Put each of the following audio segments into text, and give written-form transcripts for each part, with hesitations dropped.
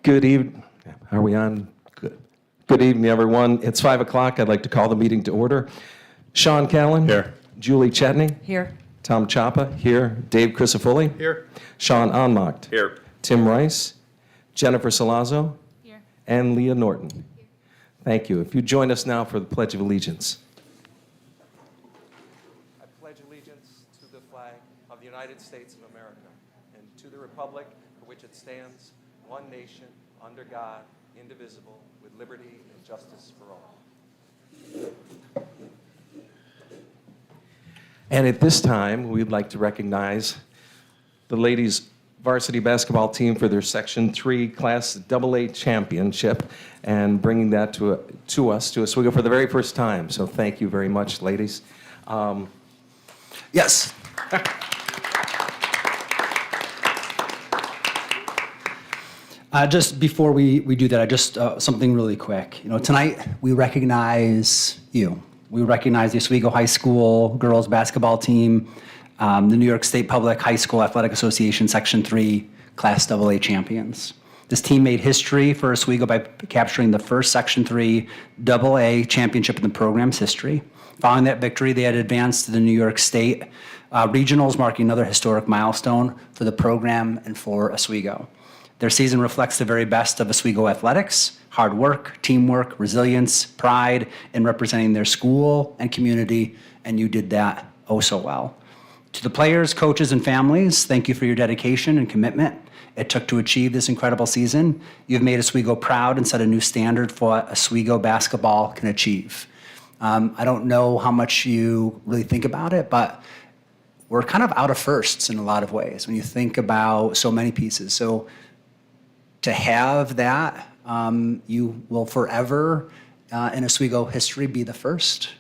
Good evening. Are we on? Good. Good evening, everyone. It's 5 o'clock. I'd like to call the meeting to order. Sean Callan. Here. Julie Chetney. Here. Tom Chapa. Here. Dave Crisafulli. Here. Sean Onmacht. Here. Tim Rice. Jennifer Salazzo. Here. And Leah Norton. Here. Thank you. If you join us now for the Pledge of Allegiance. I pledge allegiance to the flag of the United States of America and to the republic for which it stands, one nation, under God, indivisible, with liberty and justice for all. And at this time, we'd like to recognize the ladies' varsity basketball team for their Section 3 Class AA championship and bringing that to Oswego for the very first time. So thank you very much, ladies. Yes. Just before we do that, something really quick. Tonight we recognize you. We recognize the Oswego High School girls basketball team, the New York State Public High School Athletic Association Section 3 Class AA champions. This team made history for Oswego by capturing the first Section 3 AA championship in the program's history. Following that victory, they had advanced to the New York State regionals, marking another historic milestone for the program and for Oswego. Their season reflects the very best of Oswego athletics: hard work, teamwork, resilience, pride in representing their school and community, and you did that oh so well. To the players, coaches, and families, thank you for your dedication and commitment it took to achieve this incredible season. You've made Oswego proud and set a new standard for what Oswego basketball can achieve. I don't know how much you really think about it, but we're kind of out of firsts in a lot of ways when you think about so many pieces. So to have that, you will forever in Oswego history be the first.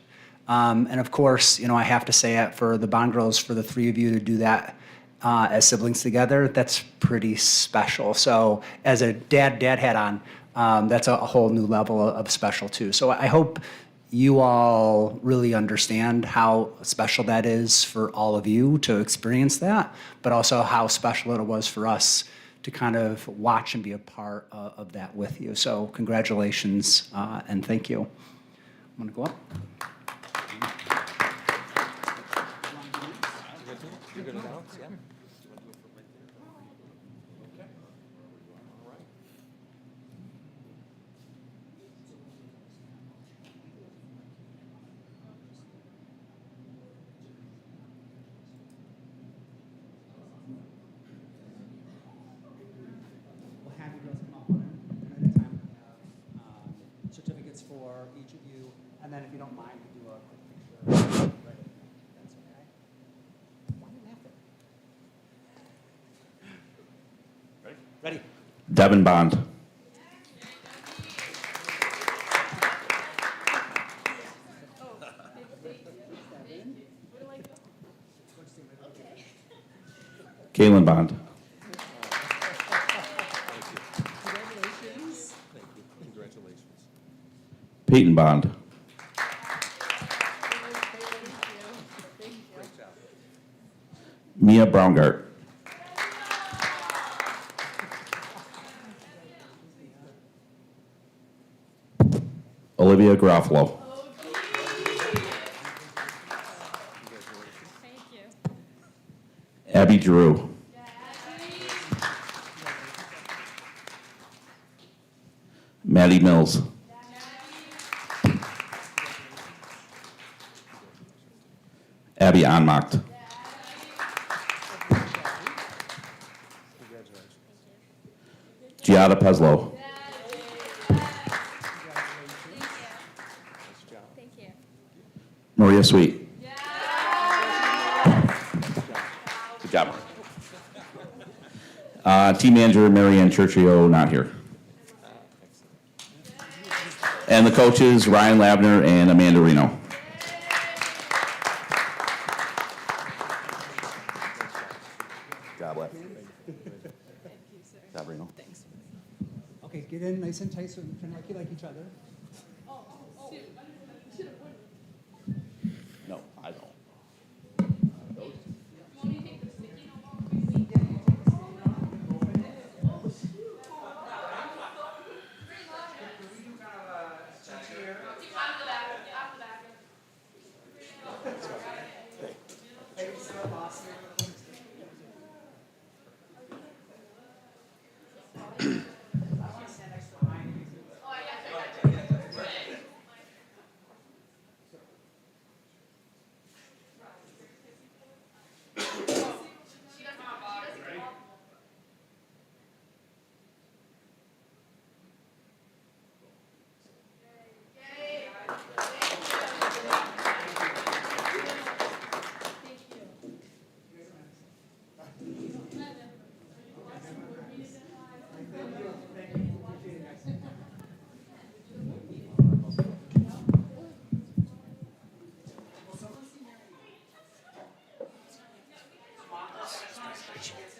And of course, I have to say it for the Bond girls, for the three of you to do that as siblings together, that's pretty special. So as a dad hat on, that's a whole new level of special too. So I hope you all really understand how special that is for all of you to experience that, but also how special it was for us to kind of watch and be a part of that with you. So congratulations and thank you. I'm gonna go up. You're good to announce, yeah? We'll have you girls come up one at a time. We have certificates for each of you, and then if you don't mind, we do a quick picture. Right. That's okay. Why are you laughing? Ready? Devin Bond. Kaylin Bond. Congratulations. Thank you. Congratulations. Peyton Bond. Great job. Mia Braungart. Olivia Garofalo. Thank you. Abby Drew. Maddie Mills. Abby Onmacht. Giada Peslow. Thank you. Maria Sweet. Good job. Team manager Marianne Churchio, not here. And the coaches, Ryan Labner and Amanda Reno. Job left. Job, Reno. Okay, get in nice and tight so we can like each other. No, I don't.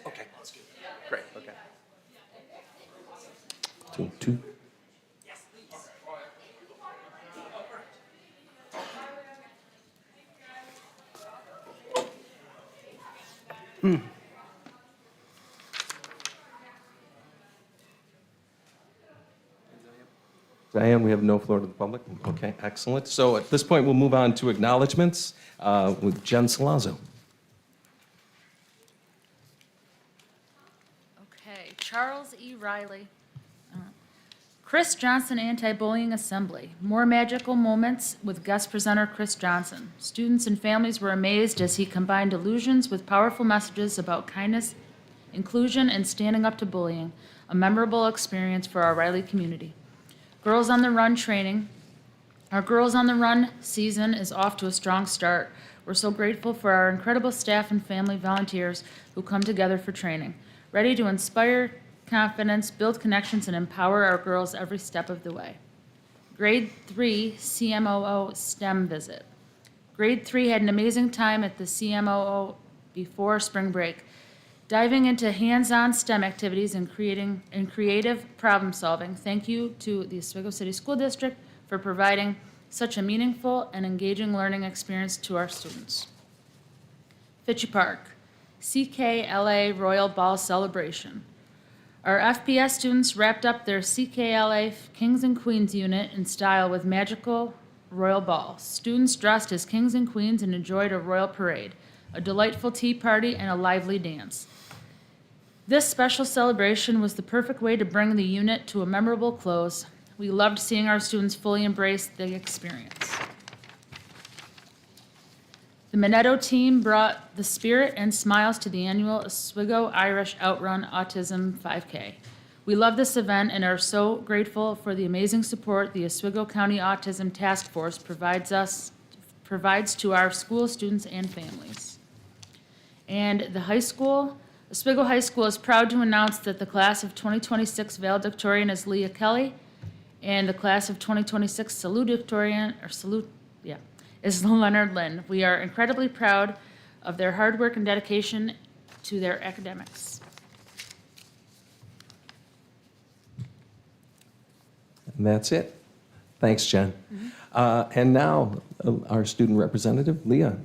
Okay. Great, okay. Two. Diane, we have no floor to the public? Okay, excellent. So at this point, we'll move on to acknowledgements with Jen Salazzo. Okay, Charles E. Riley. Chris Johnson Anti-Bullying Assembly. More magical moments with guest presenter Chris Johnson. Students and families were amazed as he combined illusions with powerful messages about kindness, inclusion, and standing up to bullying. A memorable experience for our Riley community. Girls on the Run training. Our Girls on the Run season is off to a strong start. We're so grateful for our incredible staff and family volunteers who come together for training, ready to inspire confidence, build connections, and empower our girls every step of the way. Grade 3 CMOO STEM visit. Grade 3 had an amazing time at the CMOO before spring break, diving into hands-on STEM activities and creative problem solving. Thank you to the Oswego City School District for providing such a meaningful and engaging learning experience to our students. Fitchie Park, CKLA Royal Ball Celebration. Our FPS students wrapped up their CKLA Kings and Queens unit in style with magical royal ball. Students dressed as kings and queens and enjoyed a royal parade, a delightful tea party, and a lively dance. This special celebration was the perfect way to bring the unit to a memorable close. We loved seeing our students fully embrace the experience. The Minetto team brought the spirit and smiles to the annual Oswego Irish Outrun Autism 5K. We love this event and are so grateful for the amazing support the Oswego County Autism Task Force provides to our school students and families. And the high school, Oswego High School is proud to announce that the class of 2026 valedictorian is Leah Kelly, and the class of 2026 salutatorian, is Leonard Lynn. We are incredibly proud of their hard work and dedication to their academics. And that's it. Thanks, Jen. And now, our student representative, Leah.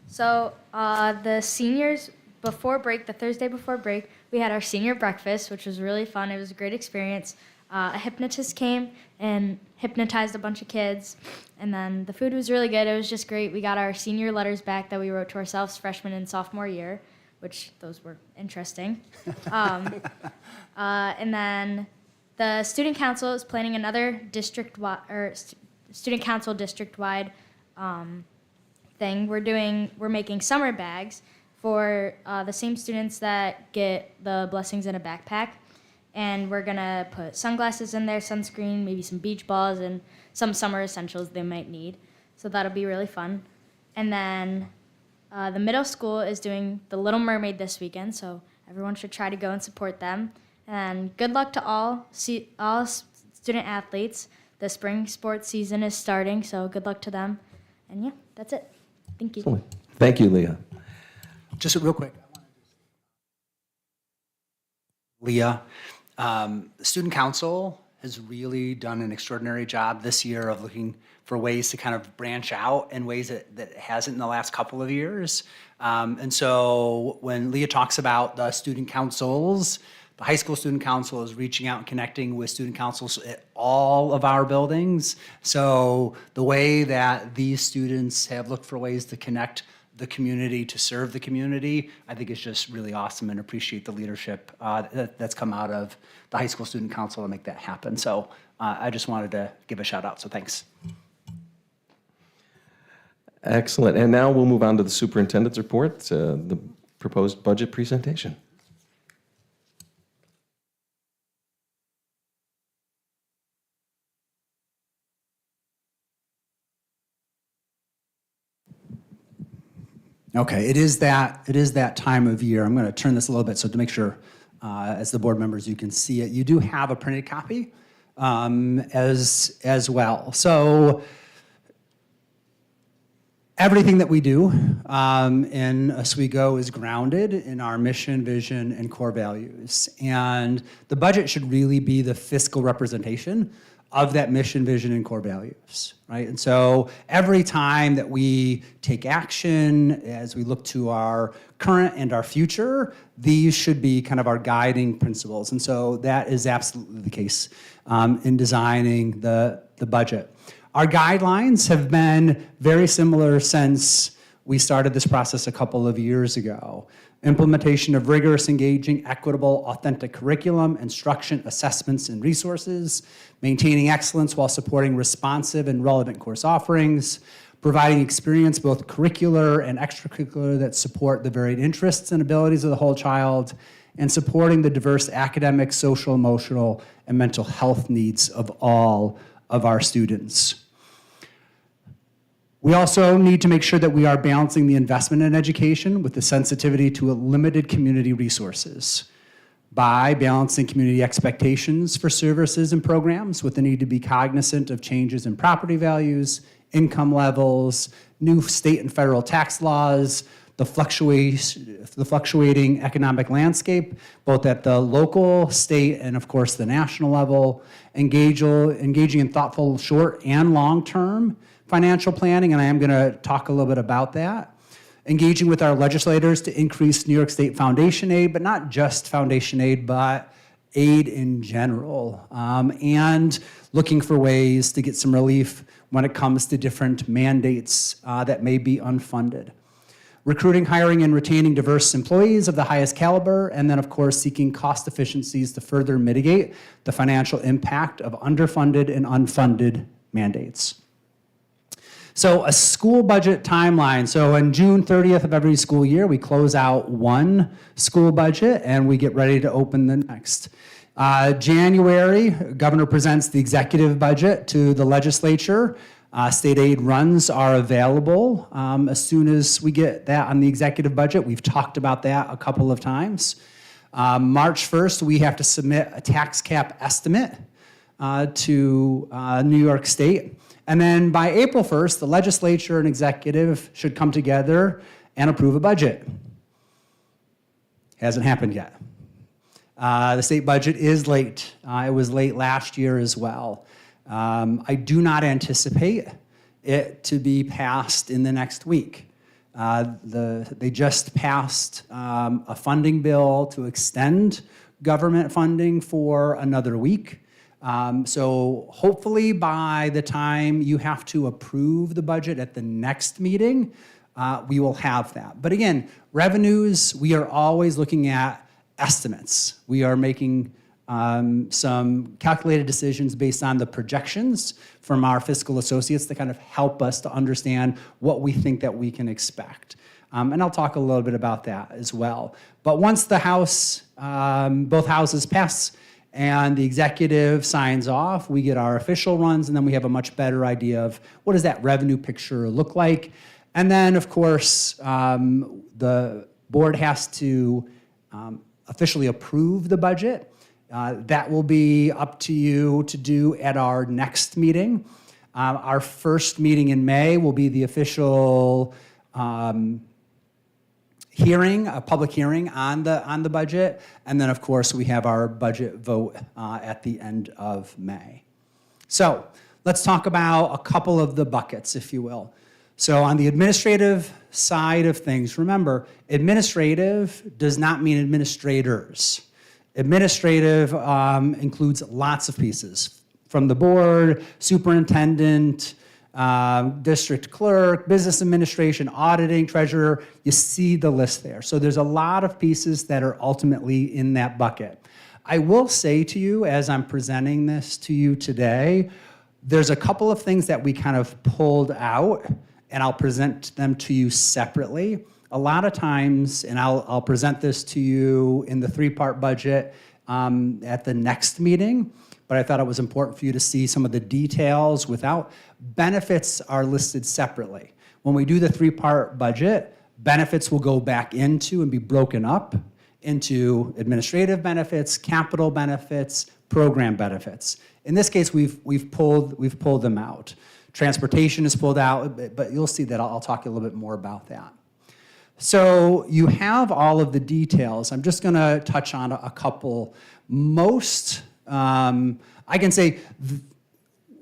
So the seniors, before break, the Thursday before break, we had our senior breakfast, which was really fun. It was a great experience. A hypnotist came and hypnotized a bunch of kids, and then the food was really good. It was just great. We got our senior letters back that we wrote to ourselves freshman and sophomore year, which those were interesting. And then the student council is planning another student council district-wide thing. We're making summer bags for the same students that get the blessings in a backpack. And we're gonna put sunglasses in there, sunscreen, maybe some beach balls, and some summer essentials they might need. So that'll be really fun. And then the middle school is doing The Little Mermaid this weekend, so everyone should try to go and support them. And good luck to all student athletes. The spring sports season is starting, so good luck to them. And yeah, that's it. Thank you. Excellent. Thank you, Leah. Just real quick. Leah, the Student Council has really done an extraordinary job this year of looking for ways to kind of branch out in ways that it hasn't in the last couple of years. And so when Leah talks about the student councils, The high school student council is reaching out and connecting with student councils at all of our buildings. So the way that these students have looked for ways to connect the community, to serve the community, I think is just really awesome, and appreciate the leadership that's come out of the high school student council to make that happen. So I just wanted to give a shout out, so thanks. Excellent. And now we'll move on to the superintendent's report, the proposed budget presentation. Okay, it is that time of year. I'm going to turn this a little bit so to make sure, as the board members, you can see it. You do have a printed copy as well. So everything that we do in Oswego is grounded in our mission, vision, and core values. And the budget should really be the fiscal representation of that mission, vision, and core values, right? And so every time that we take action, as we look to our current and our future, these should be kind of our guiding principles. And so that is absolutely the case in designing the budget. Our guidelines have been very similar since we started this process a couple of years ago. Implementation of rigorous, engaging, equitable, authentic curriculum, instruction, assessments, and resources, maintaining excellence while supporting responsive and relevant course offerings, providing experience, both curricular and extracurricular, that support the varied interests and abilities of the whole child, and supporting the diverse academic, social, emotional, and mental health needs of all of our students. We also need to make sure that we are balancing the investment in education with the sensitivity to limited community resources by balancing community expectations for services and programs with the need to be cognizant of changes in property values, income levels, new state and federal tax laws, the fluctuating economic landscape, both at the local, state, and of course the national level, engaging in thoughtful short and long-term financial planning, and I am going to talk a little bit about that. Engaging with our legislators to increase New York State foundation aid, but not just foundation aid, but aid in general, and looking for ways to get some relief when it comes to different mandates that may be unfunded. Recruiting, hiring, and retaining diverse employees of the highest caliber, and then of course seeking cost efficiencies to further mitigate the financial impact of underfunded and unfunded mandates. So a school budget timeline. So on June 30th of every school year, we close out one school budget and we get ready to open the next. January, Governor presents the executive budget to the legislature. State aid runs are available as soon as we get that on the executive budget. We've talked about that a couple of times. March 1st, we have to submit a tax cap estimate to New York State. And then by April 1st, the legislature and executive should come together and approve a budget. Hasn't happened yet. The state budget is late. It was late last year as well. I do not anticipate it to be passed in the next week. They just passed a funding bill to extend government funding for another week. So hopefully by the time you have to approve the budget at the next meeting, we will have that. But again, revenues, we are always looking at estimates. We are making some calculated decisions based on the projections from our fiscal associates that kind of help us to understand what we think that we can expect. And I'll talk a little bit about that as well. But once the House, both houses pass and the executive signs off, we get our official runs, and then we have a much better idea of what does that revenue picture look like. And then, of course, the board has to officially approve the budget. That will be up to you to do at our next meeting. Our first meeting in May will be the official hearing, a public hearing on the budget, and then of course we have our budget vote at the end of May. So let's talk about a couple of the buckets, if you will. So on the administrative side of things, remember, administrative does not mean administrators. Administrative includes lots of pieces, from the board, superintendent, district clerk, business administration, auditing, treasurer. You see the list there. So there's a lot of pieces that are ultimately in that bucket. I will say to you, as I'm presenting this to you today, there's a couple of things that we kind of pulled out, and I'll present them to you separately. A lot of times, and I'll present this to you in the three-part budget at the next meeting, but I thought it was important for you to see some of the details without. Benefits are listed separately. When we do the three-part budget, benefits will go back into and be broken up into administrative benefits, capital benefits, program benefits. In this case, we've pulled them out. Transportation is pulled out, but you'll see that I'll talk a little bit more about that. So you have all of the details. I'm just going to touch on a couple. Most, I can say,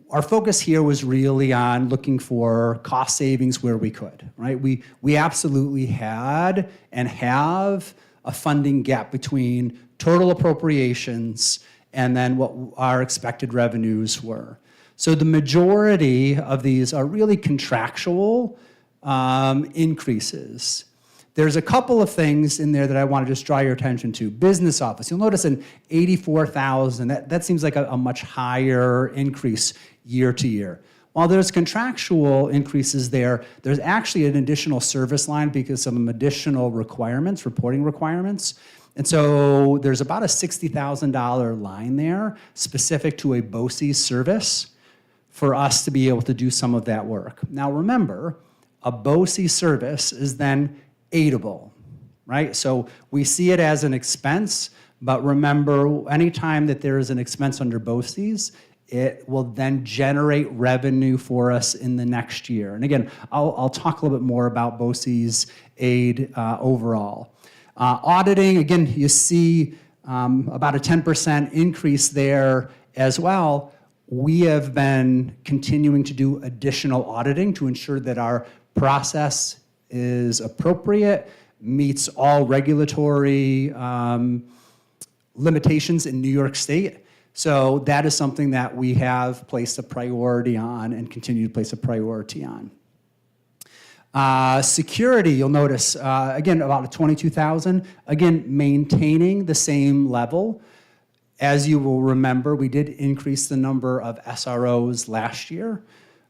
our focus here was really on looking for cost savings where we could, right? We absolutely had and have a funding gap between total appropriations and then what our expected revenues were. So the majority of these are really contractual increases. There's a couple of things in there that I want to just draw your attention to. Business office, you'll notice an $84,000, that seems like a much higher increase year to year. While there's contractual increases there, there's actually an additional service line because of some additional requirements, reporting requirements. And so there's about a $60,000 line there specific to a BOCES service for us to be able to do some of that work. Now remember, a BOCES service is then aidable, right? So we see it as an expense, but remember, anytime that there is an expense under BOCES, it will then generate revenue for us in the next year. And again, I'll talk a little bit more about BOCES aid overall. Auditing, again, you see about a 10% increase there as well. We have been continuing to do additional auditing to ensure that our process is appropriate, meets all regulatory limitations in New York State. So that is something that we have placed a priority on and continue to place a priority on. Security, you'll notice, again, about $22,000. Again, maintaining the same level. As you will remember, we did increase the number of SROs last year.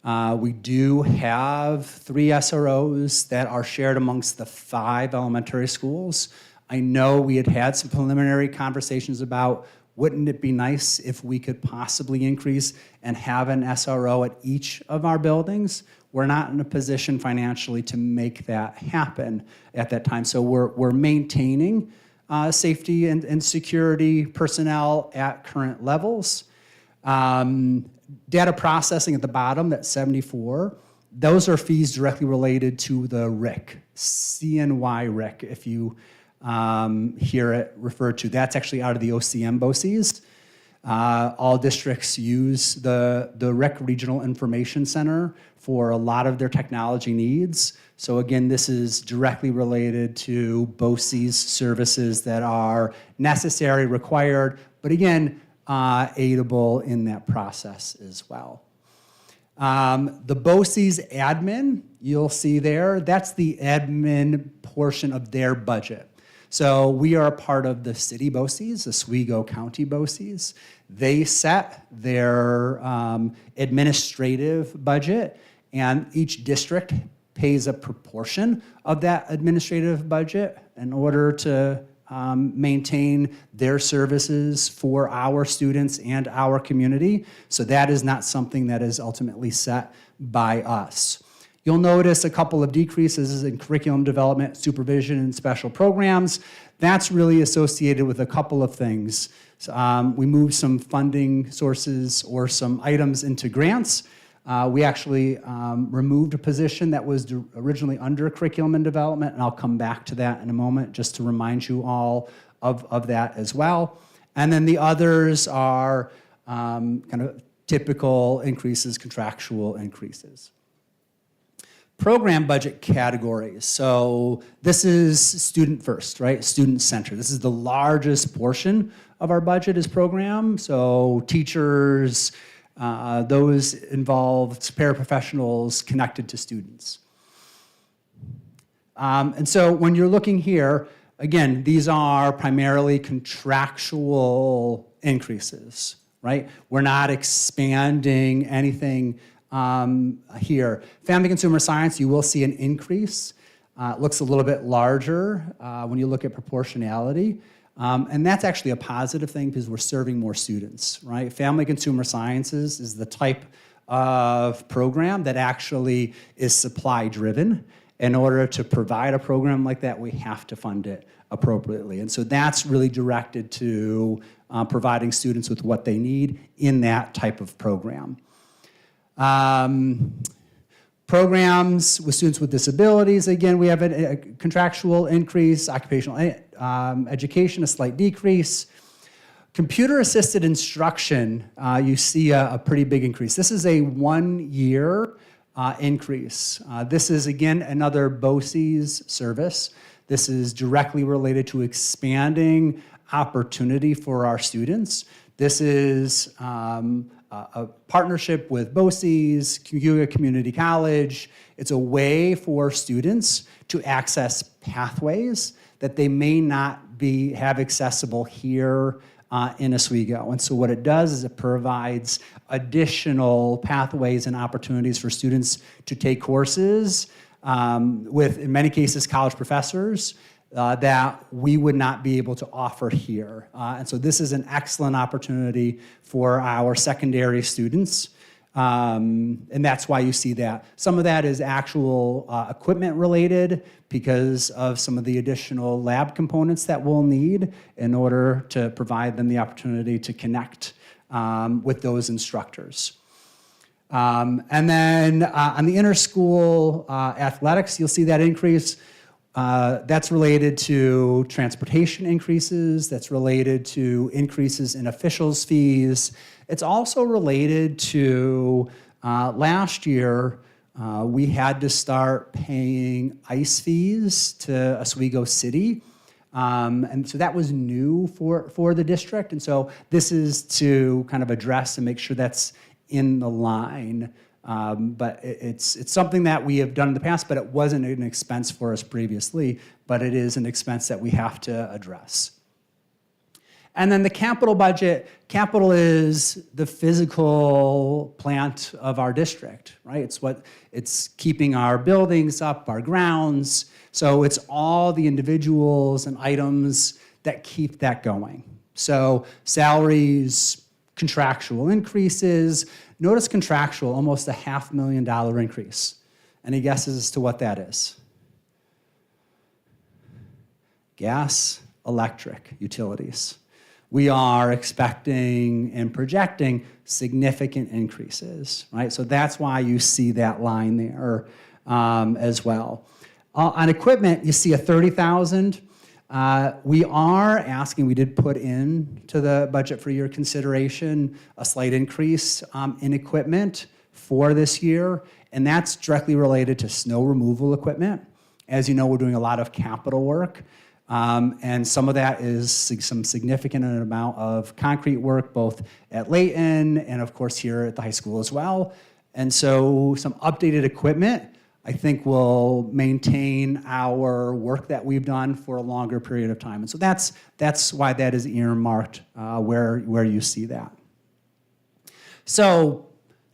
We do have 3 SROs that are shared amongst the 5 elementary schools. I know we had some preliminary conversations about, wouldn't it be nice if we could possibly increase and have an SRO at each of our buildings? We're not in a position financially to make that happen at that time. So we're maintaining safety and security personnel at current levels. Data processing at the bottom, that's 74. Those are fees directly related to the RIC, CNY RIC, if you hear it referred to. That's actually out of the OCM BOCES. All districts use the RIC Regional Information Center for a lot of their technology needs. So again, this is directly related to BOCES services that are necessary, required, but again, aidable in that process as well. The BOCES admin, you'll see there, that's the admin portion of their budget. So we are a part of the city BOCES, the Oswego County BOCES. They set their administrative budget, and each district pays a proportion of that administrative budget in order to maintain their services for our students and our community. So that is not something that is ultimately set by us. You'll notice a couple of decreases in curriculum development, supervision, and special programs. That's really associated with a couple of things. We moved some funding sources or some items into grants. We actually removed a position that was originally under curriculum and development, and I'll come back to that in a moment just to remind you all of that as well. And then the others are kind of typical increases, contractual increases. program budget categories. So this is student first, right? Student centered. This is the largest portion of our budget is program. So teachers, those involved, paraprofessionals connected to students. And so when you're looking here, again, these are primarily contractual increases, right? We're not expanding anything here. Family Consumer Science, you will see an increase. It looks a little bit larger when you look at proportionality. And that's actually a positive thing because we're serving more students, right? Family Consumer Sciences is the type of program that actually is supply driven. In order to provide a program like that, we have to fund it appropriately. And so that's really directed to providing students with what they need in that type of program. Programs with students with disabilities, again, we have a contractual increase, occupational education, a slight decrease. Computer-assisted instruction, you see a pretty big increase. This is a 1-year increase. This is, again, another BOCES service. This is directly related to expanding opportunity for our students. This is a partnership with BOCES, Cayuga Community College. It's a way for students to access pathways that they may not have accessible here in Oswego. And so what it does is it provides additional pathways and opportunities for students to take courses with, in many cases, college professors that we would not be able to offer here. And so this is an excellent opportunity for our secondary students. And that's why you see that. Some of that is actual equipment related because of some of the additional lab components that we'll need in order to provide them the opportunity to connect with those instructors. And then on the inter-school athletics, you'll see that increase. That's related to transportation increases. That's related to increases in officials' fees. It's also related to last year, we had to start paying ICE fees to Oswego City. And so that was new for the district. And so this is to kind of address and make sure that's in the line. But it's something that we have done in the past, but it wasn't an expense for us previously, but it is an expense that we have to address. And then the capital budget, capital is the physical plant of our district, right? It's keeping our buildings up, our grounds. So it's all the individuals and items that keep that going. So salaries, contractual increases. Notice contractual, almost a $500,000 increase. Any guesses as to what that is? Gas, electric, utilities. We are expecting and projecting significant increases, right? So that's why you see that line there as well. On equipment, you see a $30,000. We are asking, we did put in to the budget for your consideration a slight increase in equipment for this year, and that's directly related to snow removal equipment. As you know, we're doing a lot of capital work, and some of that is some significant amount of concrete work, both at Layton and of course here at the high school as well. And so some updated equipment I think will maintain our work that we've done for a longer period of time. And so that's why that is earmarked where you see that. So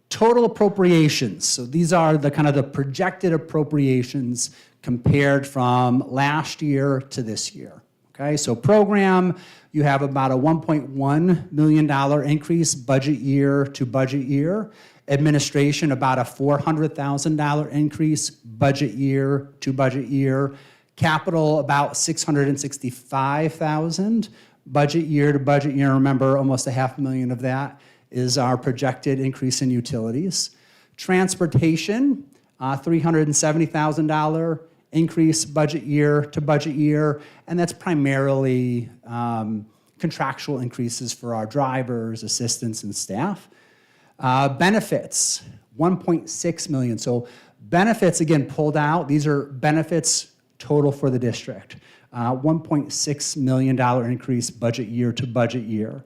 total appropriations. So these are the kind of the projected appropriations compared from last year to this year. Okay, so program, you have about a $1.1 million increase budget year to budget year. Administration, about a $400,000 increase budget year to budget year. Capital, about $665,000 budget year to budget year. Remember, almost $500,000 of that is our projected increase in utilities. Transportation, $370,000 increase budget year to budget year, and that's primarily contractual increases for our drivers, assistants, and staff. Benefits, $1.6 million. So Benefits, again, pulled out. These are benefits total for the district. $1.6 million increase budget year to budget year.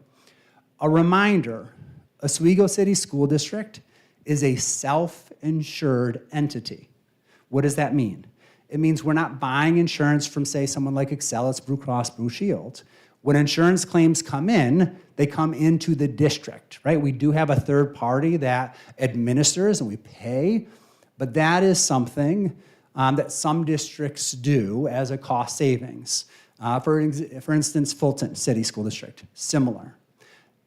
A reminder, Oswego City School District is a self-insured entity. What does that mean? It means we're not buying insurance from, say, someone like Excellus, Blue Cross Blue Shield. When insurance claims come in, they come into the district, right? We do have a third party that administers and we pay, but that is something that some districts do as a cost savings. For instance, Fulton City School District, similar.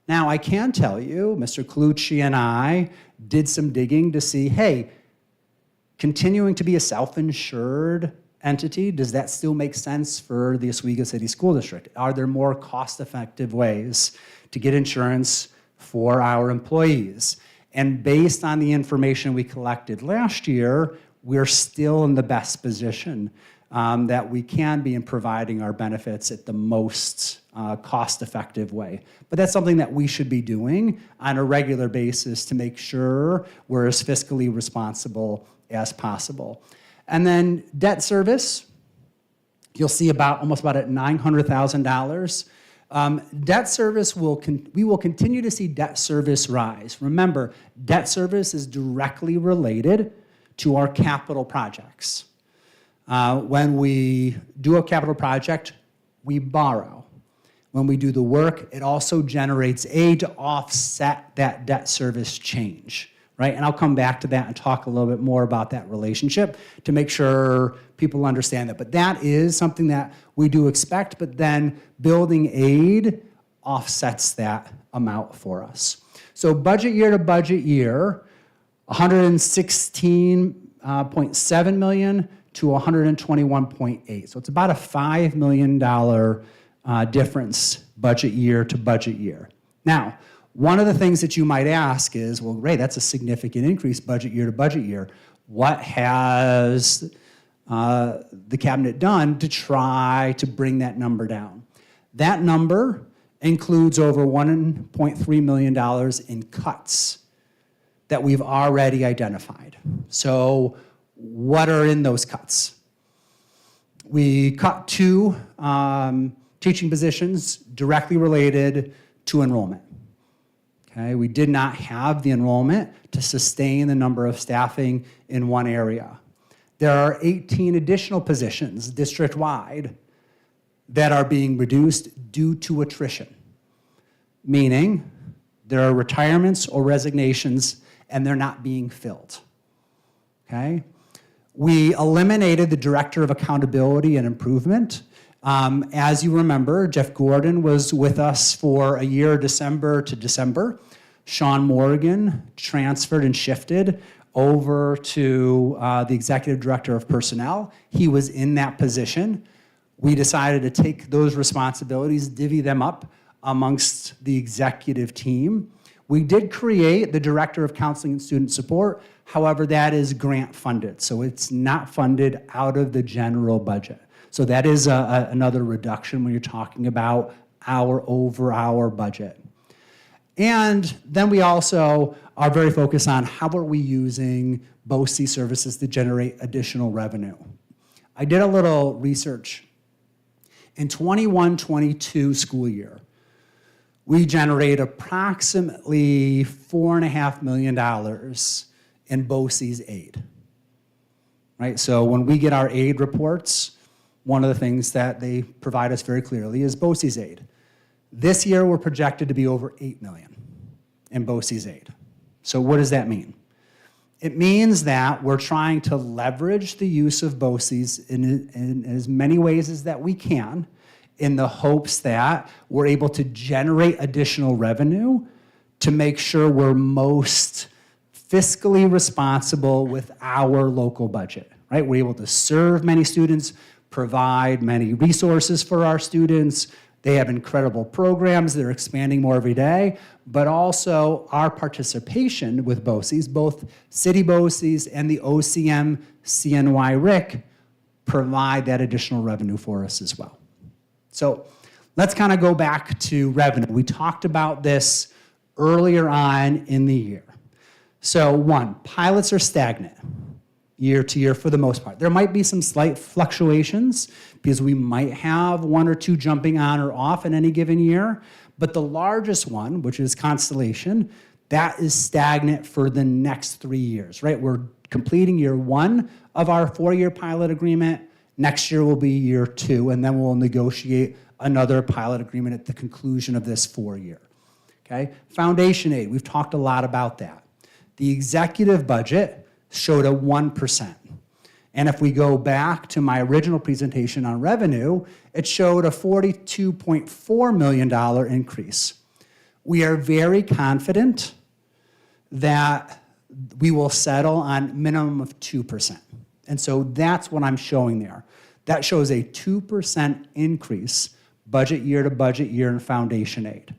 Now, I can tell you, Mr. Colucci and I did some digging to see, hey, continuing to be a self-insured entity, does that still make sense for the Oswego City School District? Are there more cost-effective ways to get insurance for our employees? And based on the information we collected last year, we're still in the best position that we can be in providing our benefits at the most cost-effective way. But that's something that we should be doing on a regular basis to make sure we're as fiscally responsible as possible. And then debt service, you'll see almost about at $900,000. Debt service, we will continue to see debt service rise. Remember, debt service is directly related to our capital projects. When we do a capital project, we borrow. When we do the work, it also generates aid to offset that debt service change, right? And I'll come back to that and talk a little bit more about that relationship to make sure people understand that. But that is something that we do expect, but then building aid offsets that amount for us. So budget year to budget year, $116.7 million to $121.8. So it's about a $5 million difference budget year to budget year. Now, one of the things that you might ask is, well, Ray, that's a significant increase budget year to budget year. What has the cabinet done to try to bring that number down? That number includes over $1.3 million in cuts that we've already identified. So what are in those cuts? We cut 2 teaching positions directly related to enrollment. Okay, we did not have the enrollment to sustain the number of staffing in one area. There are 18 additional positions district-wide that are being reduced due to attrition, meaning there are retirements or resignations and they're not being filled. Okay? We eliminated the Director of Accountability and Improvement. As you remember, Jeff Gordon was with us for a year, December to December. Sean Morgan transferred and shifted over to the Executive Director of Personnel. He was in that position. We decided to take those responsibilities, divvy them up amongst the executive team. We did create the Director of Counseling and Student Support. However, that is grant funded, so it's not funded out of the general budget. So that is another reduction when you're talking about our budget. And then we also are very focused on how are we using BOCE services to generate additional revenue. I did a little research. In 21-22 school year, we generate approximately $4.5 million in BOCE's aid. Right? So when we get our aid reports, one of the things that they provide us very clearly is BOCE's aid. This year, we're projected to be over $8 million in BOCE's aid. So what does that mean? It means that we're trying to leverage the use of BOCE's in as many ways as that we can in the hopes that we're able to generate additional revenue to make sure we're most fiscally responsible with our local budget, right? We're able to serve many students, provide many resources for our students. They have incredible programs. They're expanding more every day. But also our participation with BOCE's, both city BOCE's and the OCM CNY RIC, provide that additional revenue for us as well. So let's kind of go back to revenue. We talked about this earlier on in the year. So 1, pilots are stagnant. year to year for the most part. There might be some slight fluctuations because we might have one or two jumping on or off in any given year, but the largest one, which is Constellation, that is stagnant for the next 3 years, right? We're completing year 1 of our 4-year pilot agreement. Next year will be year 2, and then we'll negotiate another pilot agreement at the conclusion of this 4-year. Okay? Foundation aid, we've talked a lot about that. The executive budget showed a 1%. And if we go back to my original presentation on revenue, it showed a $42.4 million increase. We are very confident that we will settle on minimum of 2%. And so that's what I'm showing there. That shows a 2% increase budget year to budget year in foundation aid.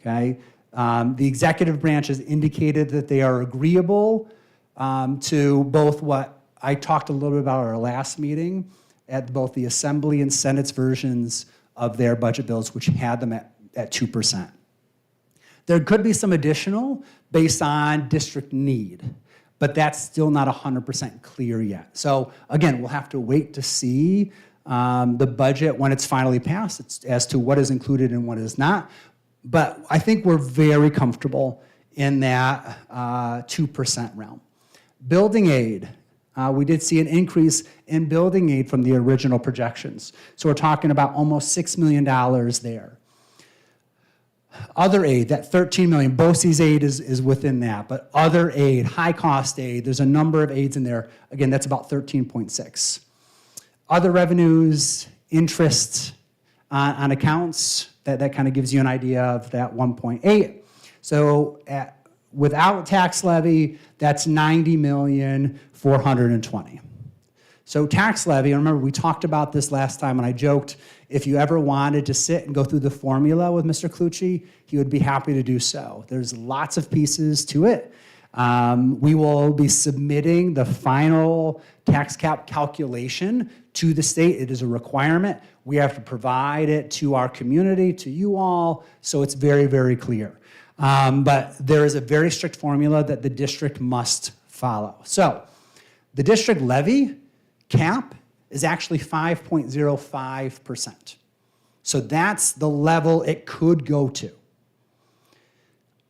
Okay? The executive branch has indicated that they are agreeable to both what I talked a little bit about at our last meeting, at both the Assembly and Senate's versions of their budget bills, which had them at 2%. There could be some additional based on district need, but that's still not 100% clear yet. So again, we'll have to wait to see the budget when it's finally passed as to what is included and what is not. But I think we're very comfortable in that 2% realm. Building aid, we did see an increase in building aid from the original projections. So we're talking about almost $6 million there. Other aid, that $13 million, BOCES aid is within that, but other aid, high cost aid, there's a number of aids in there. Again, that's about 13.6. Other revenues, interest on accounts, that kind of gives you an idea of that 1.8. So without tax levy, that's 90,420,000. So tax levy, I remember we talked about this last time and I joked, if you ever wanted to sit and go through the formula with Mr. Clucci, he would be happy to do so. There's lots of pieces to it. We will be submitting the final tax cap calculation to the state. It is a requirement. We have to provide it to our community, to you all, so it's very, very clear. But there is a very strict formula that the district must follow. So the district levy cap is actually 5.05%. So that's the level it could go to.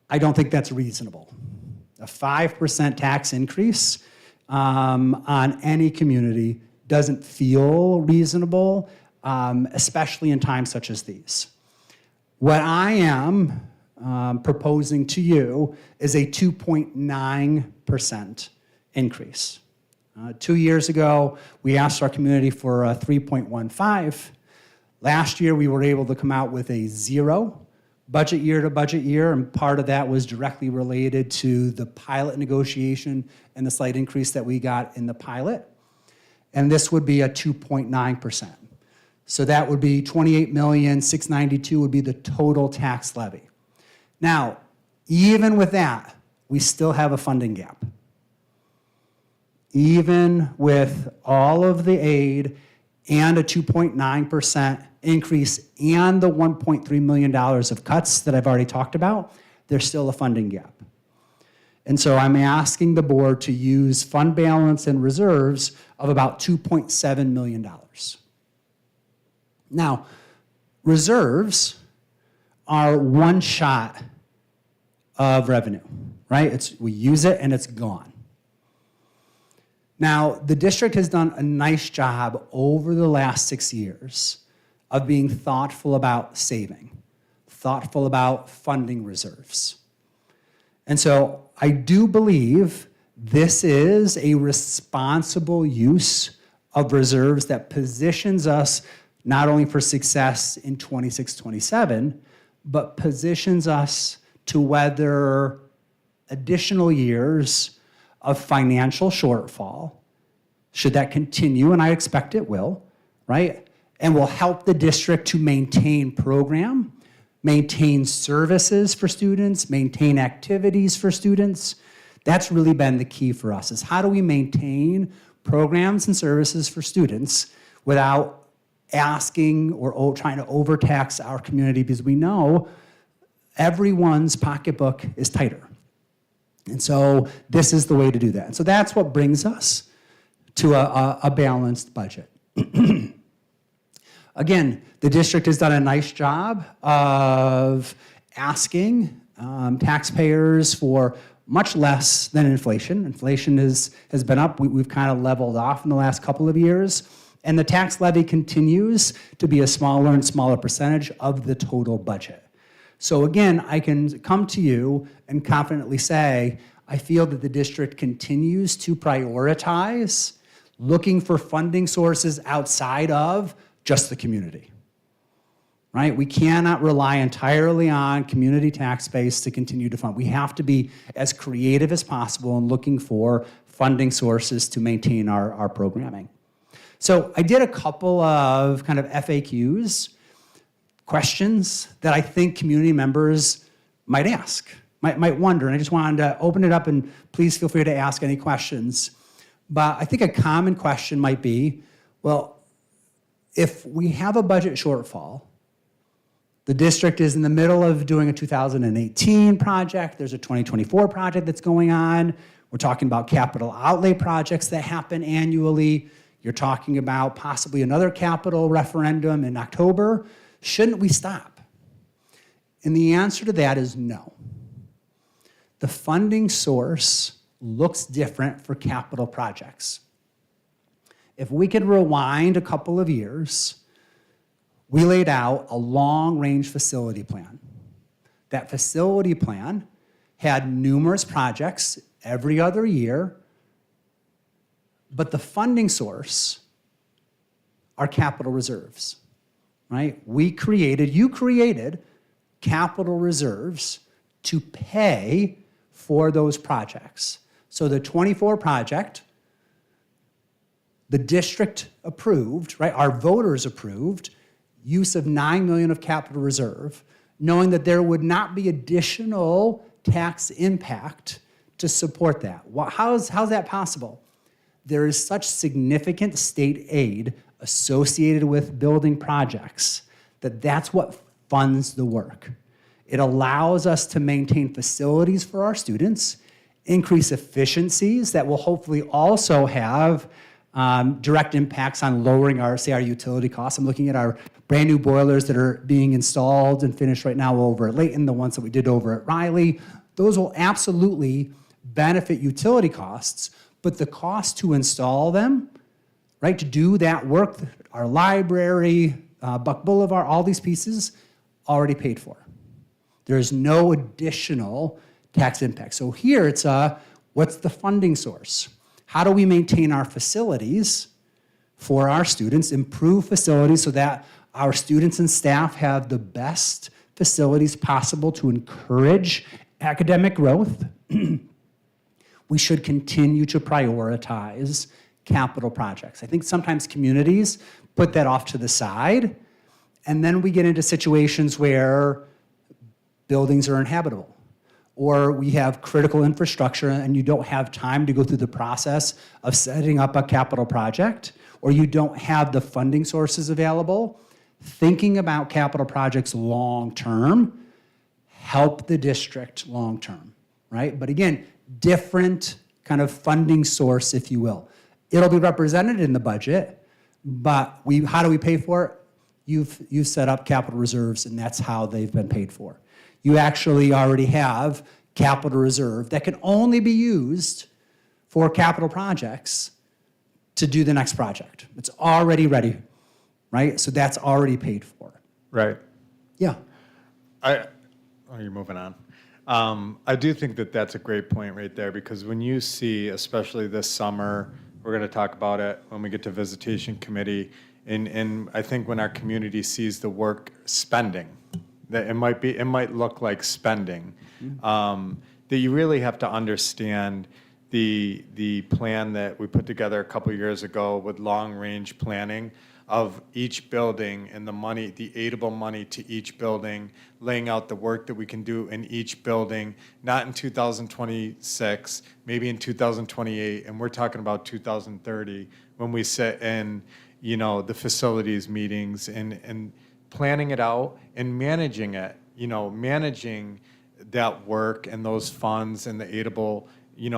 I don't think that's reasonable. A 5% tax increase on any community doesn't feel reasonable, especially in times such as these. What I am proposing to you is a 2.9% increase. 2 years ago, we asked our community for a 3.15. Last year, we were able to come out with a 0 budget year to budget year, and part of that was directly related to the pilot negotiation and the slight increase that we got in the pilot. And this would be a 2.9%. So that would be 28,692,000 would be the total tax levy. Now, even with that, we still have a funding gap. Even with all of the aid and a 2.9% increase and the $1.3 million of cuts that I've already talked about, there's still a funding gap. And so I'm asking the board to use fund balance and reserves of about $2.7 million. Now, reserves are one shot of revenue, right? We use it and it's gone. Now, the district has done a nice job over the last 6 years of being thoughtful about saving, thoughtful about funding reserves. And so I do believe this is a responsible use of reserves that positions us not only for success in 26-27, but positions us to weather additional years of financial shortfall, should that continue, and I expect it will, right? And will help the district to maintain program, maintain services for students, maintain activities for students. That's really been the key for us, is how do we maintain programs and services for students without asking or trying to overtax our community, because we know everyone's pocketbook is tighter. And so this is the way to do that. And so that's what brings us to a balanced budget. Again, the district has done a nice job of asking taxpayers for much less than inflation. Inflation has been up. We've kind of leveled off in the last couple of years. And the tax levy continues to be a smaller and smaller percentage of the total budget. So again, I can come to you and confidently say, I feel that the district continues to prioritize looking for funding sources outside of just the community. Right? We cannot rely entirely on community tax base to continue to fund. We have to be as creative as possible in looking for funding sources to maintain our programming. So I did a couple of kind of FAQs, questions that I think community members might ask, might wonder, and I just wanted to open it up, and please feel free to ask any questions. But I think a common question might be, well, if we have a budget shortfall, the district is in the middle of doing a 2018 project, there's a 2024 project that's going on, we're talking about capital outlay projects that happen annually, you're talking about possibly another capital referendum in October. Shouldn't we stop? And the answer to that is no. The funding source looks different for capital projects. If we could rewind a couple of years, we laid out a long-range facility plan. That facility plan had numerous projects every other year, but the funding source are capital reserves, right? You created capital reserves to pay for those projects. So the 24 project, the district approved, right? Our voters approved use of $9 million of capital reserve, knowing that there would not be additional tax impact to support that. How's that possible? There is such significant state aid associated with building projects that's what funds the work. It allows us to maintain facilities for our students, increase efficiencies that will hopefully also have direct impacts on lowering our utility costs. I'm looking at our brand new boilers that are being installed and finished right now over at Layton, the ones that we did over at Riley. Those will absolutely benefit utility costs, but the cost to install them, right, to do that work, our library, Buck Boulevard, all these pieces, already paid for. There's no additional tax impact. So here it's what's the funding source? How do we maintain our facilities for our students, improve facilities so that our students and staff have the best facilities possible to encourage academic growth? We should continue to prioritize capital projects. I think sometimes communities put that off to the side, and then we get into situations where buildings are inhabitable, or we have critical infrastructure and you don't have time to go through the process of setting up a capital project, or you don't have the funding sources available. Thinking about capital projects long-term help the district long-term, right? But again, different kind of funding source, if you will. It'll be represented in the budget, but how do we pay for it? You've set up capital reserves, and that's how they've been paid for. You actually already have capital reserve that can only be used for capital projects to do the next project. It's already ready, right? So that's already paid for. Right. Yeah. You're moving on. I do think that that's a great point right there, because when you see, especially this summer, we're going to talk about it when we get to visitation committee, and I think when our community sees the work spending, that it might look like spending, that you really have to understand the plan that we put together a couple years ago with long-range planning of each building and the money, the aidable money to each building, laying out the work that we can do in each building, not in 2026, maybe in 2028, and we're talking about 2030 when we sit in, the facilities meetings and planning it out and managing it, managing that work and those funds and the aidable,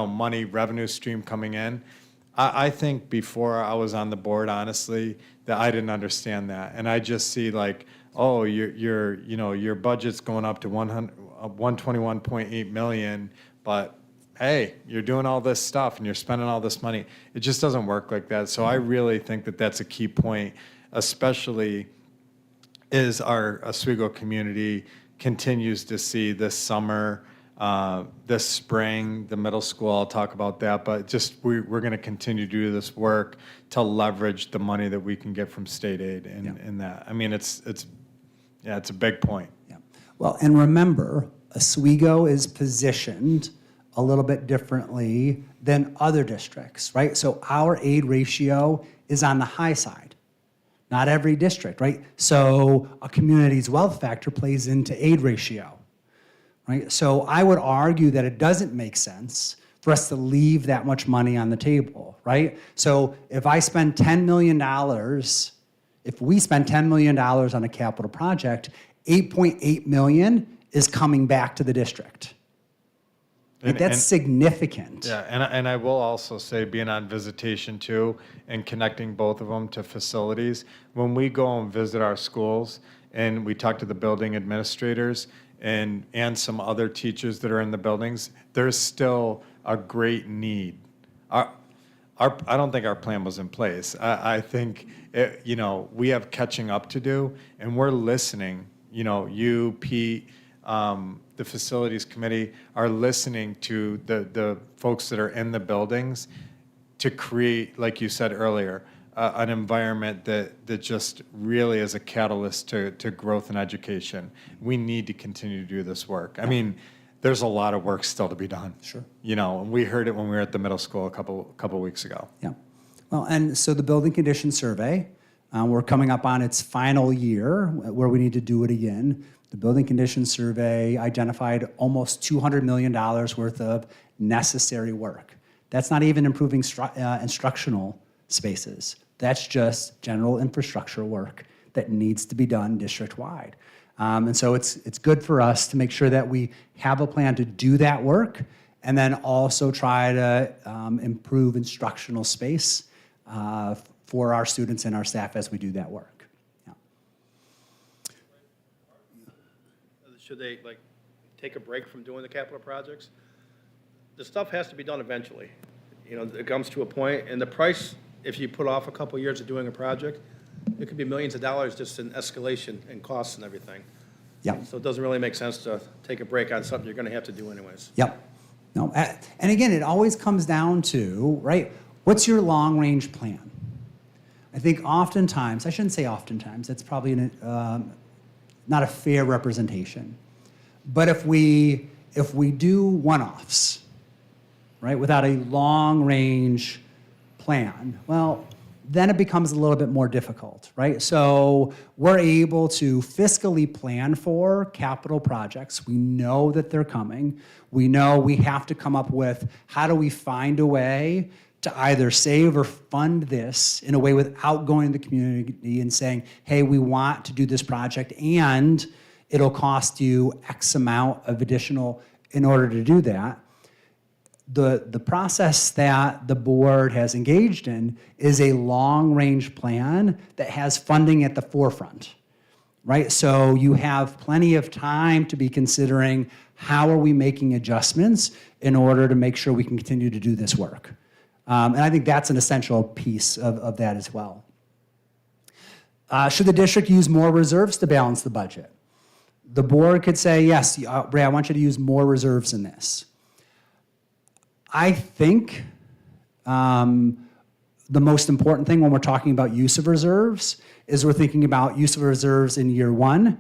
money revenue stream coming in. I think before I was on the board, honestly, that I didn't understand that. And I just see like, oh, your budget's going up to 121.8 million, but hey, you're doing all this stuff and you're spending all this money. It just doesn't work like that. So I really think that that's a key point, especially as our Oswego community continues to see this summer, this spring, the middle school, I'll talk about that, but just we're going to continue to do this work to leverage the money that we can get from state aid in that. I mean, it's a big point. Yeah. Well, and remember, Oswego is positioned a little bit differently than other districts, right? So our aid ratio is on the high side. Not every district, right? So a community's wealth factor plays into aid ratio, right? So I would argue that it doesn't make sense for us to leave that much money on the table, right? So if I spend $10 million, if we spend $10 million on a capital project, 8.8 million is coming back to the district. Like, that's significant. Yeah, and I will also say, being on visitation too, and connecting both of them to facilities, when we go and visit our schools and we talk to the building administrators and some other teachers that are in the buildings, there's still a great need. I don't think our plan was in place. I think we have catching up to do, and we're listening. You, Pete, the facilities committee are listening to the folks that are in the buildings to create, like you said earlier, an environment that just really is a catalyst to growth and education. We need to continue to do this work. I mean, there's a lot of work still to be done. Sure. And we heard it when we were at the middle school a couple weeks ago. Yeah. Well, and so the building condition survey, we're coming up on its final year where we need to do it again. The building condition survey identified almost $200 million worth of necessary work. That's not even improving instructional spaces. That's just general infrastructure work that needs to be done district-wide. And so it's good for us to make sure that we have a plan to do that work and then also try to improve instructional space for our students and our staff as we do that work. Should they take a break from doing the capital projects? The stuff has to be done eventually. It comes to a point, and the price, if you put off a couple years of doing a project, it could be millions of dollars just in escalation and costs and everything. Yep. So it doesn't really make sense to take a break on something you're going to have to do anyways. Yep. No, and again, it always comes down to, right, what's your long-range plan? I think oftentimes, I shouldn't say oftentimes, that's probably not a fair representation. But if we do one-offs, right, without a long-range plan, well, then it becomes a little bit more difficult, right? So we're able to fiscally plan for capital projects. We know that they're coming. We know we have to come up with how do we find a way to either save or fund this in a way without going to the community and saying, hey, we want to do this project and it'll cost you X amount of additional in order to do that. The process that the board has engaged in is a long-range plan that has funding at the forefront, right? So you have plenty of time to be considering how are we making adjustments in order to make sure we can continue to do this work. And I think that's an essential piece of that as well. Should the district use more reserves to balance the budget? The board could say, yes, Ray, I want you to use more reserves in this. I think the most important thing when we're talking about use of reserves is we're thinking about use of reserves in year 1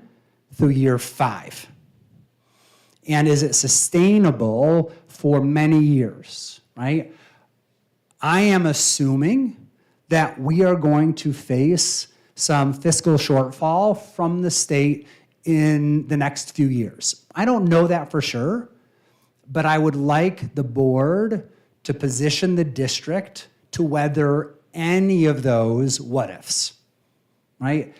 through year 5. And is it sustainable for many years, right? I am assuming that we are going to face some fiscal shortfall from the state in the next few years. I don't know that for sure, but I would like the board to position the district to weather any of those what-ifs, right?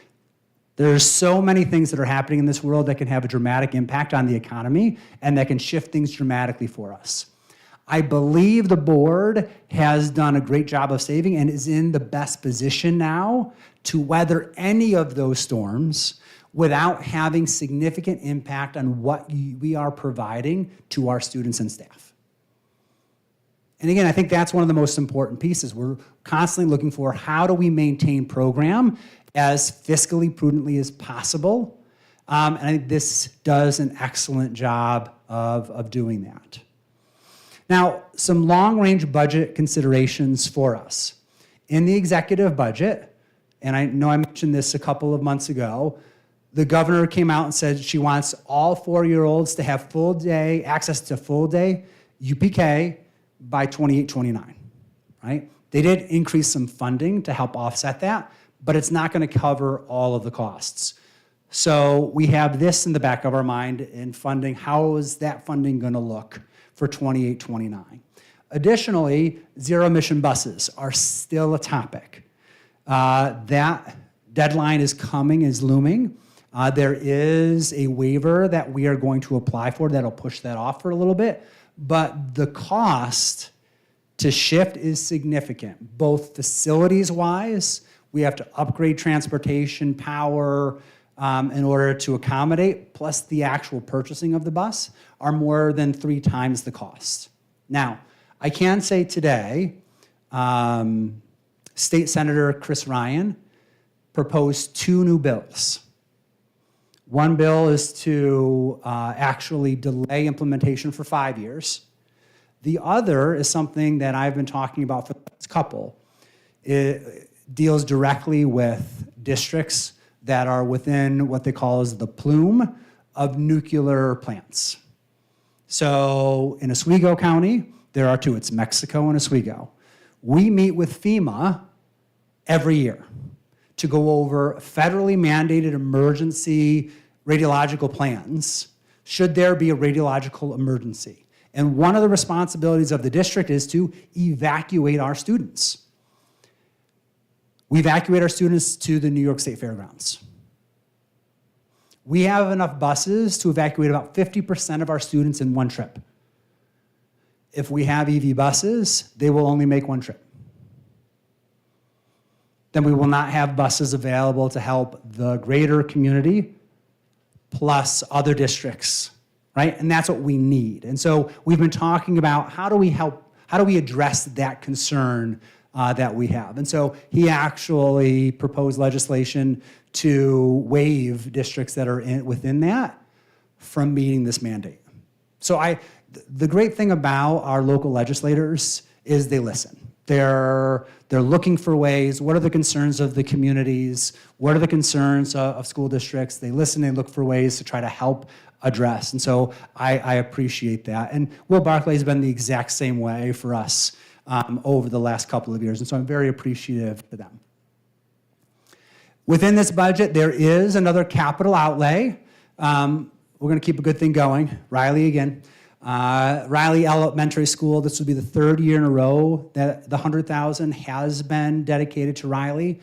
There's so many things that are happening in this world that can have a dramatic impact on the economy and that can shift things dramatically for us. I believe the board has done a great job of saving and is in the best position now to weather any of those storms without having significant impact on what we are providing to our students and staff. And again, I think that's one of the most important pieces. We're constantly looking for how do we maintain program as fiscally prudently as possible. And I think this does an excellent job of doing that. Now, some long-range budget considerations for us. In the executive budget, and I know I mentioned this a couple of months ago, the governor came out and said she wants all 4-year-olds to have access to full day UPK by 28-29, right? They did increase some funding to help offset that, but it's not going to cover all of the costs. So we have this in the back of our mind in funding. How is that funding going to look for 28-29? Additionally, zero-emission buses are still a topic. That deadline is coming, is looming. There is a waiver that we are going to apply for that'll push that off for a little bit, but the cost to shift is significant, both facilities-wise. We have to upgrade transportation power in order to accommodate, plus the actual purchasing of the bus are more than 3 times the cost. Now, I can say today, State Senator Chris Ryan proposed 2 new bills. One bill is to actually delay implementation for 5 years. The other is something that I've been talking about for the past couple. It deals directly with districts that are within what they call as the plume of nuclear plants. So in Oswego County, there are 2. It's Mexico and Oswego. We meet with FEMA every year to go over federally mandated emergency radiological plans should there be a radiological emergency. And one of the responsibilities of the district is to evacuate our students. We evacuate our students to the New York State Fairgrounds. We have enough buses to evacuate about 50% of our students in one trip. If we have EV buses, they will only make one trip. Then we will not have buses available to help the greater community plus other districts, right? And that's what we need. And so we've been talking about how do we address that concern that we have. And so he actually proposed legislation to waive districts that are within that from meeting this mandate. So the great thing about our local legislators is they listen. They're looking for ways. What are the concerns of the communities? What are the concerns of school districts? They listen, they look for ways to try to help address. And so I appreciate that. And Will Barclay has been the exact same way for us over the last couple of years. And so I'm very appreciative to them. Within this budget, there is another capital outlay. We're going to keep a good thing going. Riley again. Riley Elementary School, this will be the 3rd year in a row that the $100,000 has been dedicated to Riley.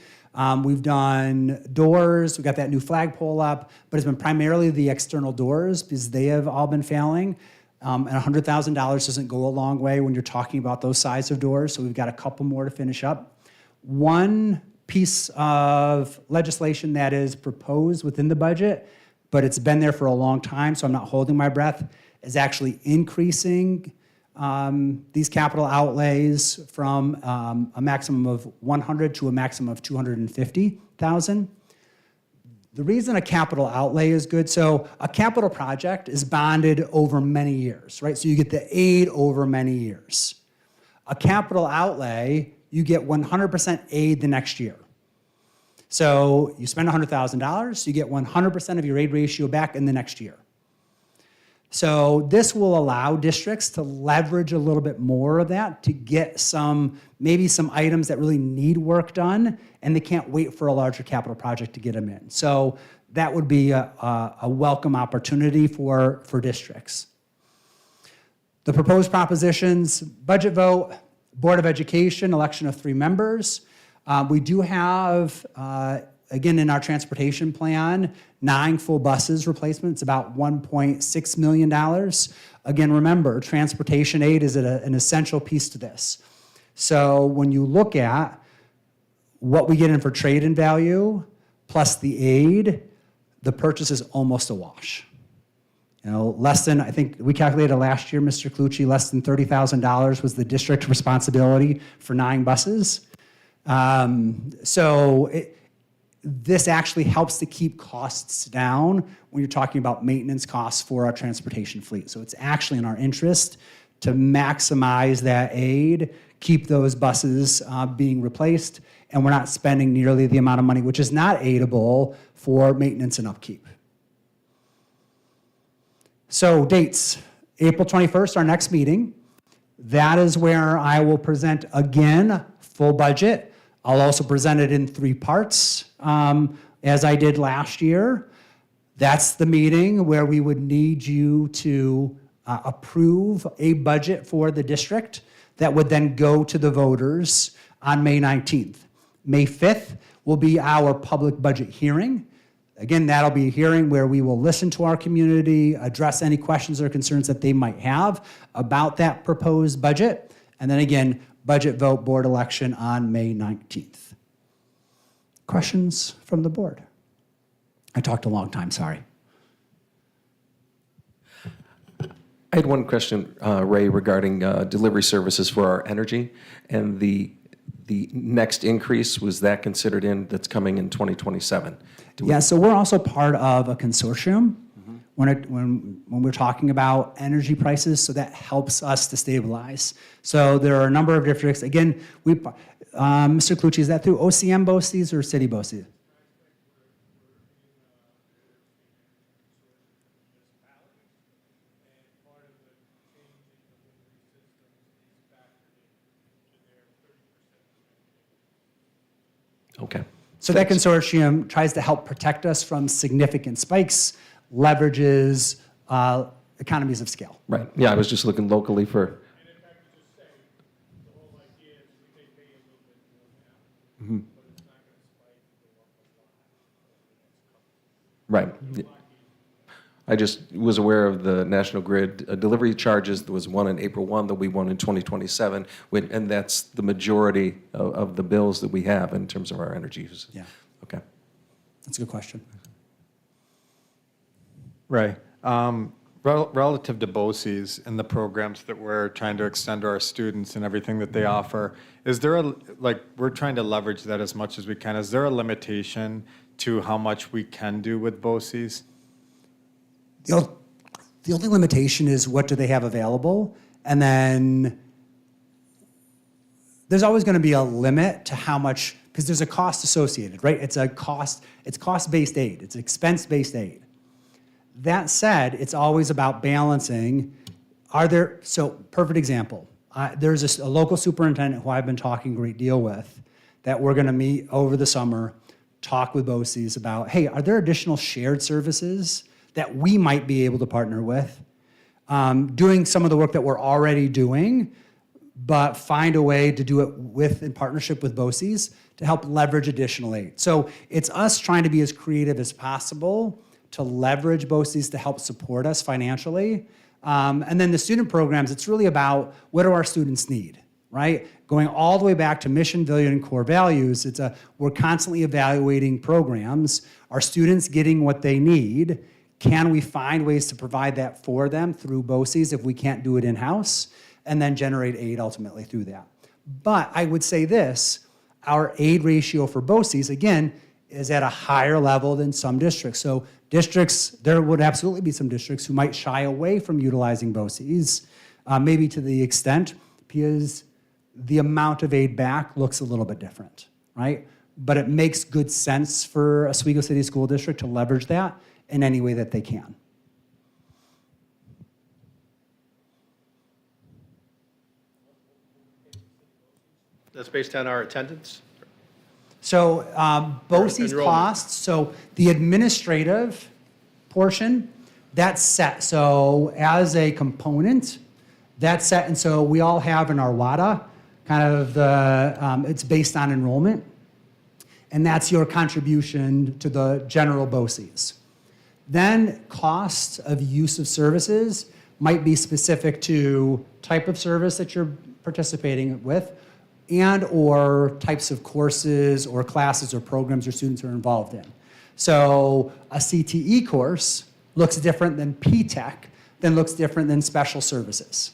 We've done doors, we've got that new flagpole up, but it's been primarily the external doors because they have all been failing. And $100,000 doesn't go a long way when you're talking about those size of doors, so we've got a couple more to finish up. One piece of legislation that is proposed within the budget, but it's been there for a long time, so I'm not holding my breath, is actually increasing these capital outlays from a maximum of $100,000 to a maximum of $250,000. The reason a capital outlay is good, so a capital project is bonded over many years, right? So you get the aid over many years. A capital outlay, you get 100% aid the next year. So you spend $100,000, you get 100% of your aid ratio back in the next year. So this will allow districts to leverage a little bit more of that to get maybe some items that really need work done, and they can't wait for a larger capital project to get them in. So that would be a welcome opportunity for districts. The proposed propositions, budget vote, Board of Education, election of 3 members. We do have again, in our transportation plan, 9 full buses replacement, it's about $1.6 million. Again, remember, transportation aid is an essential piece to this. So when you look at what we get in for trade-in value plus the aid, the purchase is almost a wash. You know, less than, I think we calculated last year, Mr. Clucci, less than $30,000 was the district responsibility for 9 buses. This actually helps to keep costs down when you're talking about maintenance costs for our transportation fleet. So it's actually in our interest to maximize that aid, keep those buses being replaced, and we're not spending nearly the amount of money, which is not aidable, for maintenance and upkeep. So dates, April 21st, our next meeting. That is where I will present again, full budget. I'll also present it in 3 parts, as I did last year. That's the meeting where we would need you to approve a budget for the district that would then go to the voters on May 19th. May 5th will be our public budget hearing. Again, that'll be a hearing where we will listen to our community, address any questions or concerns that they might have about that proposed budget, and then again, budget vote, board election on May 19th. Questions from the board? I talked a long time, sorry. I had one question, Ray, regarding delivery services for our energy, and the next increase, was that considered in, that's coming in 2027? Yeah, so we're also part of a consortium when we're talking about energy prices, so that helps us to stabilize. So there are a number of districts. Again, Mr. Clucci, is that through OCM BOCES or City BOCES? Okay. So that consortium tries to help protect us from significant spikes, leverages economies of scale. Right. Yeah, I was just looking locally for. Mhm. Right. Yeah. I just was aware of the National Grid delivery charges. There was one in April 1, there'll be one in 2027, and that's the majority of the bills that we have in terms of our energy use. Yeah. Okay. That's a good question. Right. Relative to BOCES and the programs that we're trying to extend to our students and everything that they offer, is there we're trying to leverage that as much as we can. Is there a limitation to how much we can do with BOCES? The only limitation is what do they have available, and then there's always going to be a limit to how much, because there's a cost associated, right? It's cost-based aid, it's expense-based aid. That said, it's always about balancing. Perfect example, there's a local superintendent who I've been talking a great deal with that we're going to meet over the summer, talk with BOCES about, hey, are there additional shared services that we might be able to partner with, doing some of the work that we're already doing, but find a way to do it in partnership with BOCES to help leverage additional aid. So it's us trying to be as creative as possible to leverage BOCES to help support us financially. And then the student programs, it's really about what do our students need, right? Going all the way back to mission, value, and core values, we're constantly evaluating programs. Are students getting what they need? Can we find ways to provide that for them through BOCES if we can't do it in-house, and then generate aid ultimately through that? But I would say this, our aid ratio for BOCES, again, is at a higher level than some districts. So there would absolutely be some districts who might shy away from utilizing BOCES, maybe to the extent because the amount of aid back looks a little bit different, right? But it makes good sense for a Oswego City School District to leverage that in any way that they can. That's based on our attendance? So BOCES Enrollment. costs, so the administrative portion, that's set. So as a component, that's set. And so we all have in our WADA, kind of it's based on enrollment. and that's your contribution to the general BOCES. Then cost of use of services might be specific to type of service that you're participating with and or types of courses or classes or programs your students are involved in. So a CTE course looks different than P-Tech, then looks different than special services,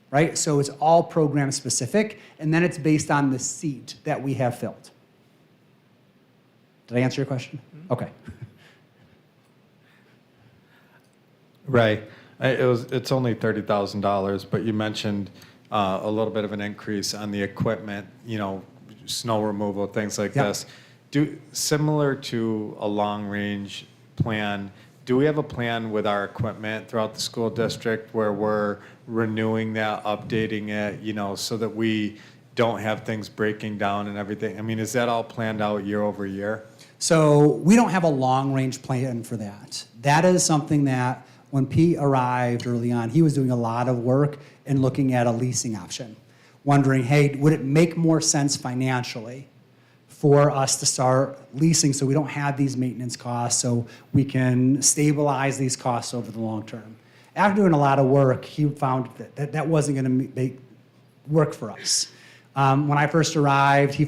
right? So it's all program specific, and then it's based on the seat that we have filled. Did I answer your question? Okay. Right. It's only $30,000, but you mentioned a little bit of an increase on the equipment, snow removal, things like Yep. this. Similar to a long-range plan, do we have a plan with our equipment throughout the school district where we're renewing that, updating it, so that we don't have things breaking down and everything? I mean, is that all planned out year over year? So we don't have a long-range plan for that. That is something that when Pete arrived early on, he was doing a lot of work and looking at a leasing option, wondering, hey, would it make more sense financially for us to start leasing so we don't have these maintenance costs, so we can stabilize these costs over the long term? After doing a lot of work, he found that wasn't going to work for us. When I first arrived,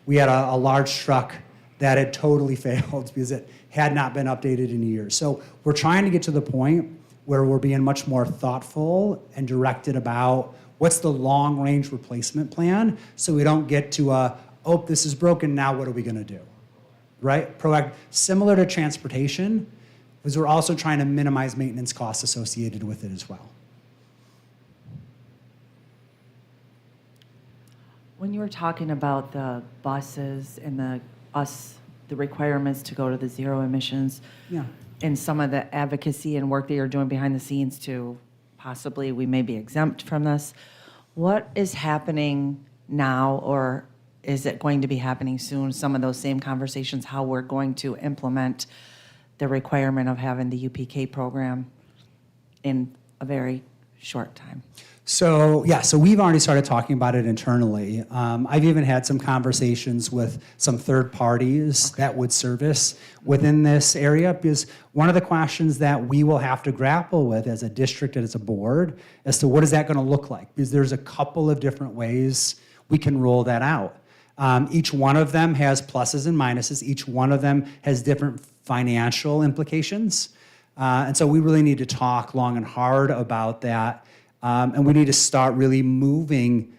we had a large truck that had totally failed because it had not been updated in years. So we're trying to get to the point where we're being much more thoughtful and directed about what's the long-range replacement plan, so we don't get to oh, this is broken, now what are we gonna do? Right? Similar to transportation, because we're also trying to minimize maintenance costs associated with it as well. When you were talking about the buses and the requirements to go to the zero emissions, Yeah. and some of the advocacy and work that you're doing behind the scenes to possibly we may be exempt from this, what is happening now, or is it going to be happening soon? Some of those same conversations, how we're going to implement the requirement of having the UPK program in a very short time. So we've already started talking about it internally. I've even had some conversations with some third parties that would service within this area, because one of the questions that we will have to grapple with as a district and as a board as to what is that going to look like, because there's a couple of different ways we can roll that out. Each one of them has pluses and minuses. Each one of them has different financial implications. And so we really need to talk long and hard about that. And we need to start really moving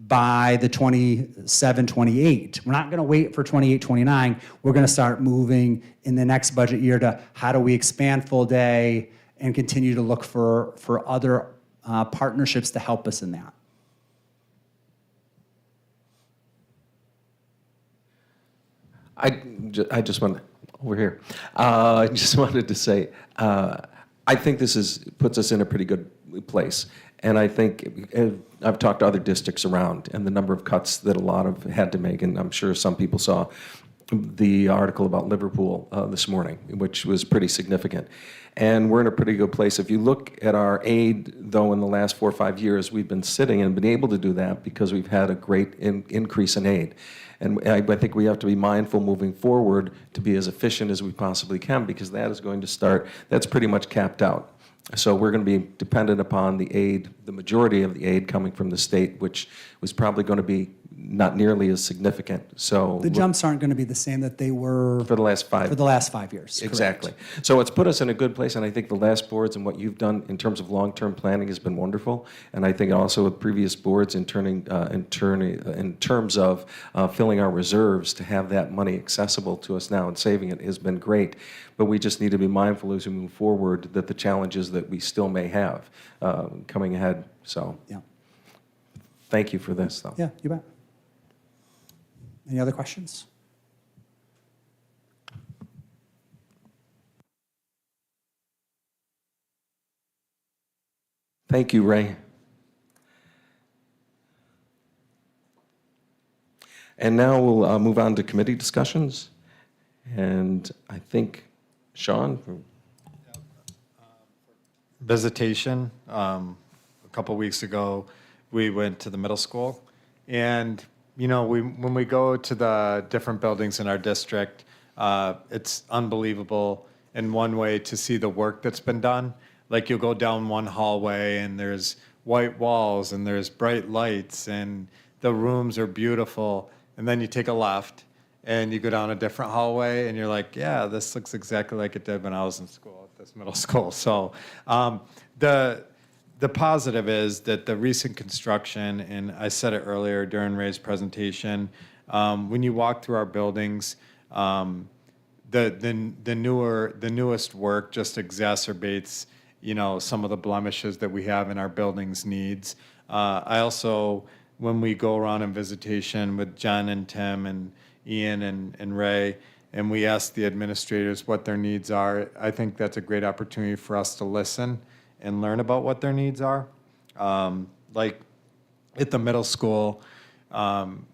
by the 27, 28. We're not going to wait for 28, 29. We're going to start moving in the next budget year to how do we expand full day and continue to look for other partnerships to help us in that. I just want over here. I just wanted to say, I think this puts us in a pretty good place, and I think I've talked to other districts around, and the number of cuts that a lot of had to make, and I'm sure some people saw the article about Liverpool this morning, which was pretty significant. And we're in a pretty good place. If you look at our aid, though, in the last 4 or 5 years, we've been sitting and been able to do that because we've had a great increase in aid. And I think we have to be mindful moving forward to be as efficient as we possibly can, because that is going to start, that's pretty much capped out. So we're going to be dependent upon the aid, the majority of the aid coming from the state, which was probably going to be not nearly as significant. So The jumps aren't going to be the same that they were for the last 5 years. Correct. Exactly. So it's put us in a good place, and I think the last boards and what you've done in terms of long-term planning has been wonderful. And I think also with previous boards in terms of filling our reserves to have that money accessible to us now and saving it has been great. But we just need to be mindful as we move forward that the challenges that we still may have coming ahead. So Yeah. thank you for this, though. Yeah, you bet. Any other questions? Thank you, Ray. And now we'll move on to committee discussions. And I think, Sean? Visitation. A couple weeks ago, we went to the middle school, and when we go to the different buildings in our district, it's unbelievable in one way to see the work that's been done. Like you'll go down one hallway and there's white walls and there's bright lights and the rooms are beautiful. And then you take a left and you go down a different hallway and you're like, yeah, this looks exactly like it did when I was in school at this middle school. So the positive is that the recent construction, and I said it earlier during Ray's presentation, when you walk through our buildings, the newest work just exacerbates, some of the blemishes that we have in our buildings' needs. I also, when we go around in visitation with John and Tim and Ian and Ray, and we ask the administrators what their needs are, I think that's a great opportunity for us to listen and learn about what their needs are. Like at the middle school,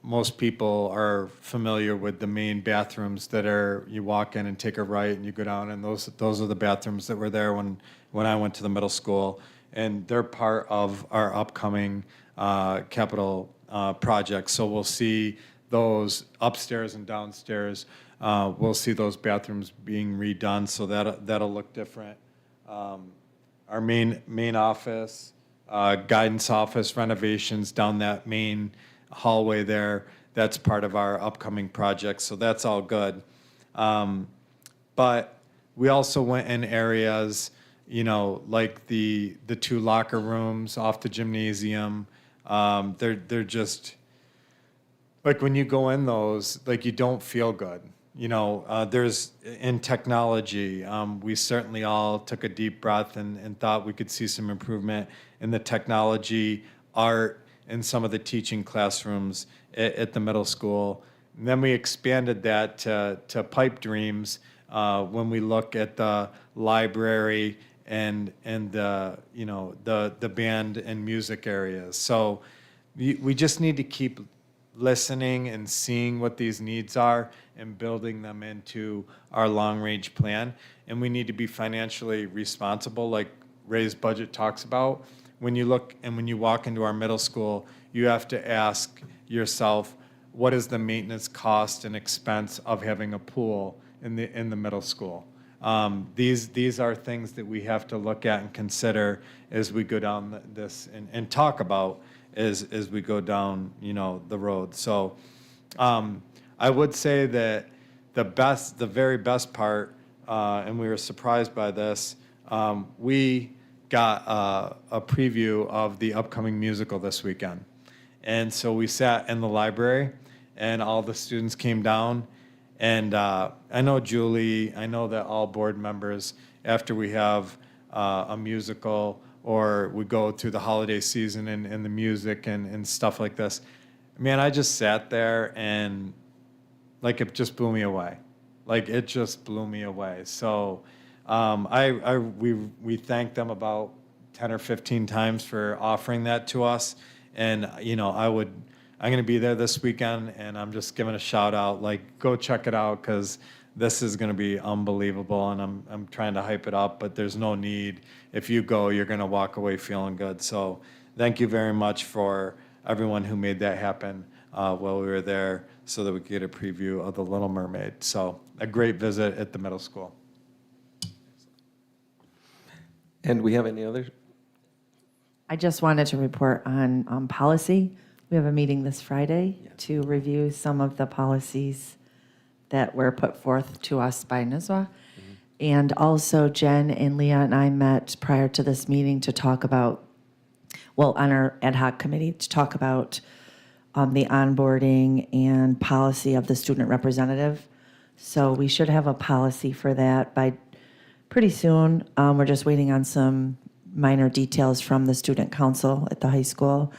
most people are familiar with the main bathrooms that are, you walk in and take a right and you go down, and those are the bathrooms that were there when I went to the middle school. And they're part of our upcoming capital project. So we'll see those upstairs and downstairs. We'll see those bathrooms being redone, so that'll look different. Our main office, guidance office renovations down that main hallway there, that's part of our upcoming project, so that's all good. But we also went in areas, like the two locker rooms off the gymnasium. They're just, like when you go in those, like you don't feel good. There's in technology, we certainly all took a deep breath and thought we could see some improvement in the technology, art, and some of the teaching classrooms at the middle school. And then we expanded that to pipe dreams when we look at the library and the band and music areas. So we just need to keep listening and seeing what these needs are and building them into our long-range plan. And we need to be financially responsible, like Ray's budget talks about. When you look and when you walk into our middle school, you have to ask yourself, what is the maintenance cost and expense of having a pool in the middle school? These are things that we have to look at and consider as we go down this and talk about as we go down, the road. So I would say that the very best part, and we were surprised by this, we got a preview of the upcoming musical this weekend. And so we sat in the library and all the students came down. And I know Julie, I know that all board members, after we have a musical or we go through the holiday season and the music and stuff like this, man, I just sat there and like it just blew me away. Like it just blew me away. So we thanked them about 10 or 15 times for offering that to us. And, I'm going to be there this weekend, and I'm just giving a shout out, like, go check it out, because this is going to be unbelievable, and I'm trying to hype it up, but there's no need. If you go, you're going to walk away feeling good. So thank you very much for everyone who made that happen while we were there so that we could get a preview of The Little Mermaid. So a great visit at the middle school. And we have any other? I just wanted to report on policy. We have a meeting this Friday to review some of the policies that were put forth to us by NSWA. And also Jen and Leah and I met prior to this meeting to talk about, on our ad hoc committee, to talk about the onboarding and policy of the student representative. So we should have a policy for that by pretty soon. We're just waiting on some minor details from the student council at the high school.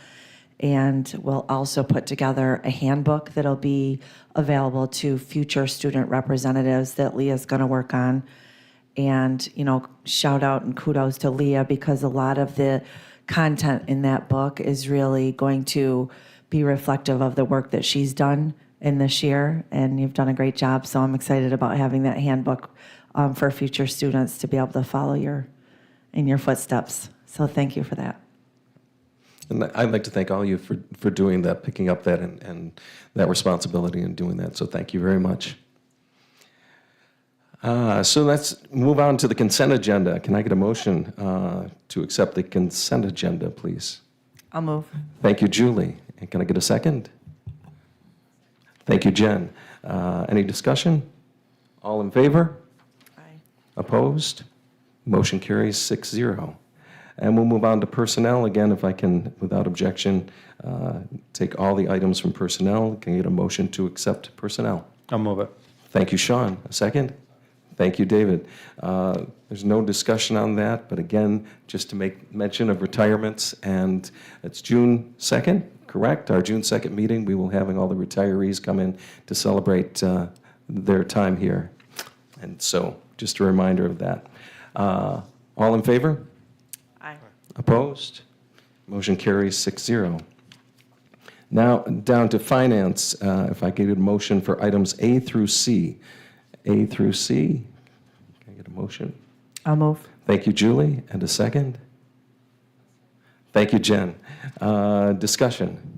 And we'll also put together a handbook that'll be available to future student representatives that Leah's going to work on. And, shout out and kudos to Leah, because a lot of the content in that book is really going to be reflective of the work that she's done in this year. And you've done a great job. So I'm excited about having that handbook for future students to be able to follow in your footsteps. So thank you for that. And I'd like to thank all of you for doing that, picking up that and that responsibility and doing that. So thank you very much. So let's move on to the consent agenda. Can I get a motion to accept the consent agenda, please? I'll move. Thank you, Julie. And can I get a second? Thank you, Jen. Any discussion? All in favor? Aye. Opposed? Motion carries 6-0. And we'll move on to personnel again, if I can, without objection, take all the items from personnel. Can I get a motion to accept personnel? I'll move it. Thank you, Sean. A second? Thank you, David. There's no discussion on that, but again, just to make mention of retirements, and it's June 2nd, correct? Our June 2nd meeting, we will having all the retirees come in to celebrate their time here. And so, just a reminder of that. All in favor? Aye. Opposed? Motion carries 6-0. Now, down to finance, if I could get a motion for items A through C. A through C. Can I get a motion? I'll move. Thank you, Julie. And a second? Thank you, Jen. Discussion.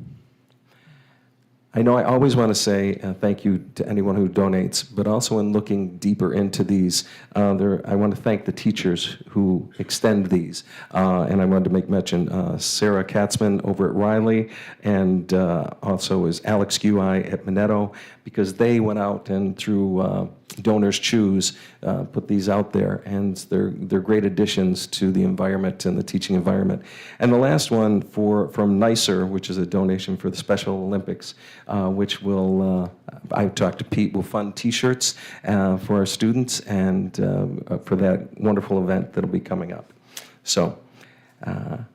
I know I always want to say thank you to anyone who donates, but also in looking deeper into these, I want to thank the teachers who extend these. And I wanted to make mention Sarah Katzman over at Riley, and also is Alex Guy at Minetto, because they went out and through Donors Choose put these out there, and they're great additions to the environment and the teaching environment. And the last one from NICER, which is a donation for the Special Olympics, which will, I talked to Pete, will fund T-shirts for our students and for that wonderful event that'll be coming up. So, all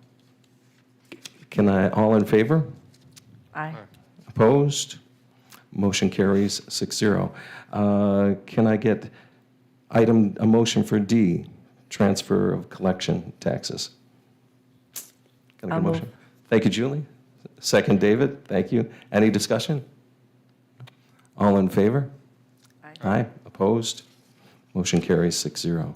in favor? Aye. Opposed? Motion carries 6-0. Can I get a motion for D, transfer of collection taxes? Can I get a I'll motion? move. Thank you, Julie. Second, David. Thank you. Any discussion? All in favor? Aye. Aye. Opposed? Motion carries 6-0.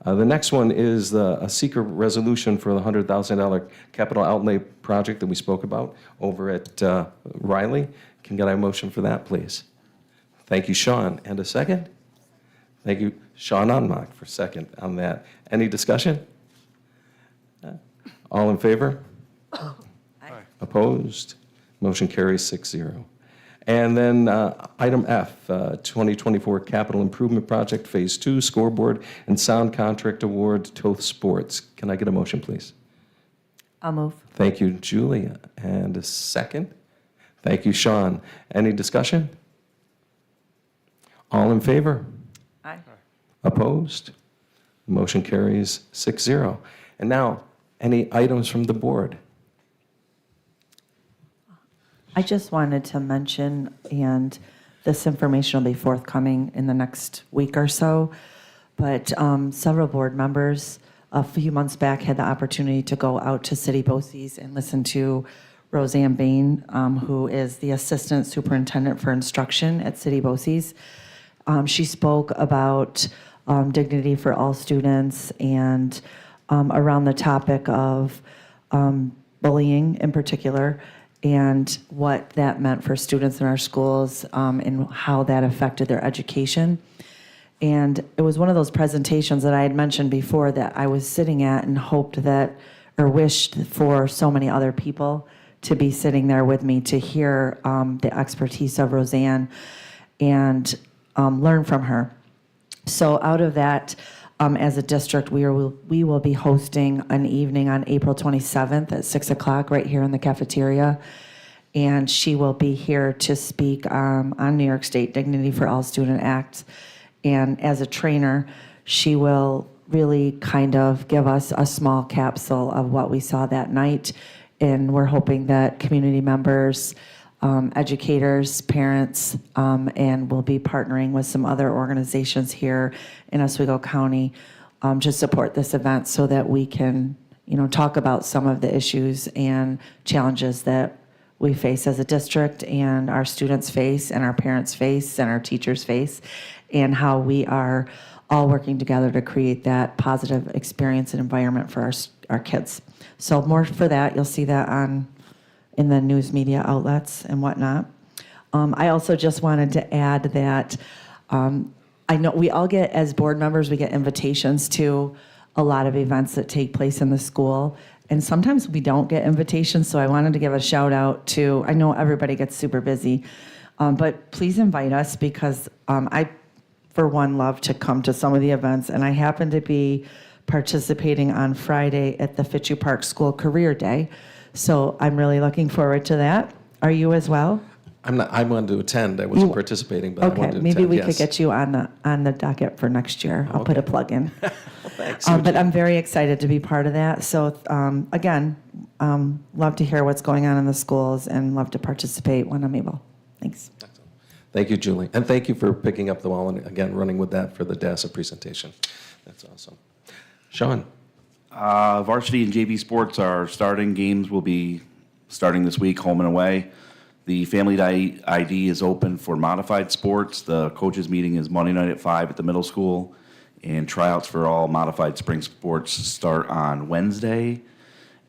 The next one is a secret resolution for the $100,000 capital outlay project that we spoke about over at Riley. Can I get a motion for that, please? Thank you, Sean. And a second? Thank you, Sean Onmock, for second on that. Any discussion? All in favor? Aye. Opposed? Motion carries 6-0. And then item F, 2024 Capital Improvement Project Phase 2, Scoreboard and Sound Contract Award, Toth Sports. Can I get a motion, please? I'll move. Thank you, Julia. And a second? Thank you, Sean. Any discussion? All in favor? Aye. Opposed? Motion carries 6-0. And now, any items from the board? I just wanted to mention, and this information will be forthcoming in the next week or so, but several board members a few months back had the opportunity to go out to City BOCES and listen to Roseanne Bain, who is the Assistant Superintendent for Instruction at City BOCES. She spoke about dignity for all students and around the topic of bullying in particular, and what that meant for students in our schools and how that affected their education. And it was one of those presentations that I had mentioned before that I was sitting at and hoped that, or wished for so many other people to be sitting there with me to hear the expertise of Roseanne and learn from her. So out of that, as a district, we will be hosting an evening on April 27th at 6 o'clock right here in the cafeteria. And she will be here to speak on New York State Dignity for All Student Act. And as a trainer, she will really kind of give us a small capsule of what we saw that night. And we're hoping that community members, educators, parents, and we'll be partnering with some other organizations here in Oswego County to support this event so that we can, talk about some of the issues and challenges that we face as a district and our students face and our parents face and our teachers face, and how we are all working together to create that positive experience and environment for our kids. So more for that. You'll see that in the news media outlets and whatnot. I also just wanted to add that I know we all get, as board members, we get invitations to a lot of events that take place in the school. And sometimes we don't get invitations, so I wanted to give a shout out to, I know everybody gets super busy, but please invite us because I, for one, love to come to some of the events. And I happen to be participating on Friday at the Fitchie Park School Career Day. So I'm really looking forward to that. Are you as well? I wanted to attend. I wasn't participating, but I wanted to Okay, attend, maybe we could yes. get you on the docket for next year. I'll put a plug in. Thanks. But I'm very excited to be part of that. So again, love to hear what's going on in the schools and love to participate when I'm able. Thanks. Thank you, Julie. And thank you for picking up the ball and, again, running with that for the DASA presentation. That's awesome. Sean? Varsity and JV sports are starting. Games will be starting this week, home and away. The Family ID is open for modified sports. The coaches' meeting is Monday night at 5 at the middle school, and tryouts for all modified spring sports start on Wednesday.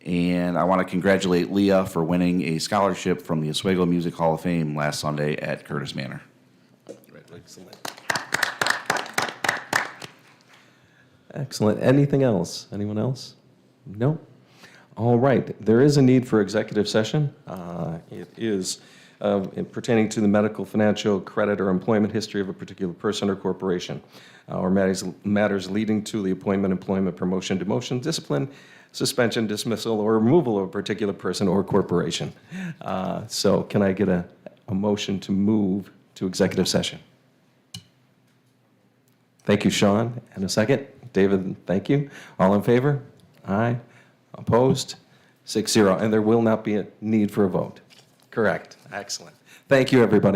And I want to congratulate Leah for winning a scholarship from the Oswego Music Hall of Fame last Sunday at Curtis Manor. Excellent. Excellent. Anything else? Anyone else? No? All right. There is a need for executive session. It is pertaining to the medical, financial, credit, or employment history of a particular person or corporation, or matters leading to the appointment, employment, promotion, demotion, discipline, suspension, dismissal, or removal of a particular person or corporation. So can I get a motion to move to executive session? Thank you, Sean. And a second? David, thank you. All in favor? Aye. Opposed? 6-0. And there will not be a need for a vote. Correct. Excellent. Thank you, everybody.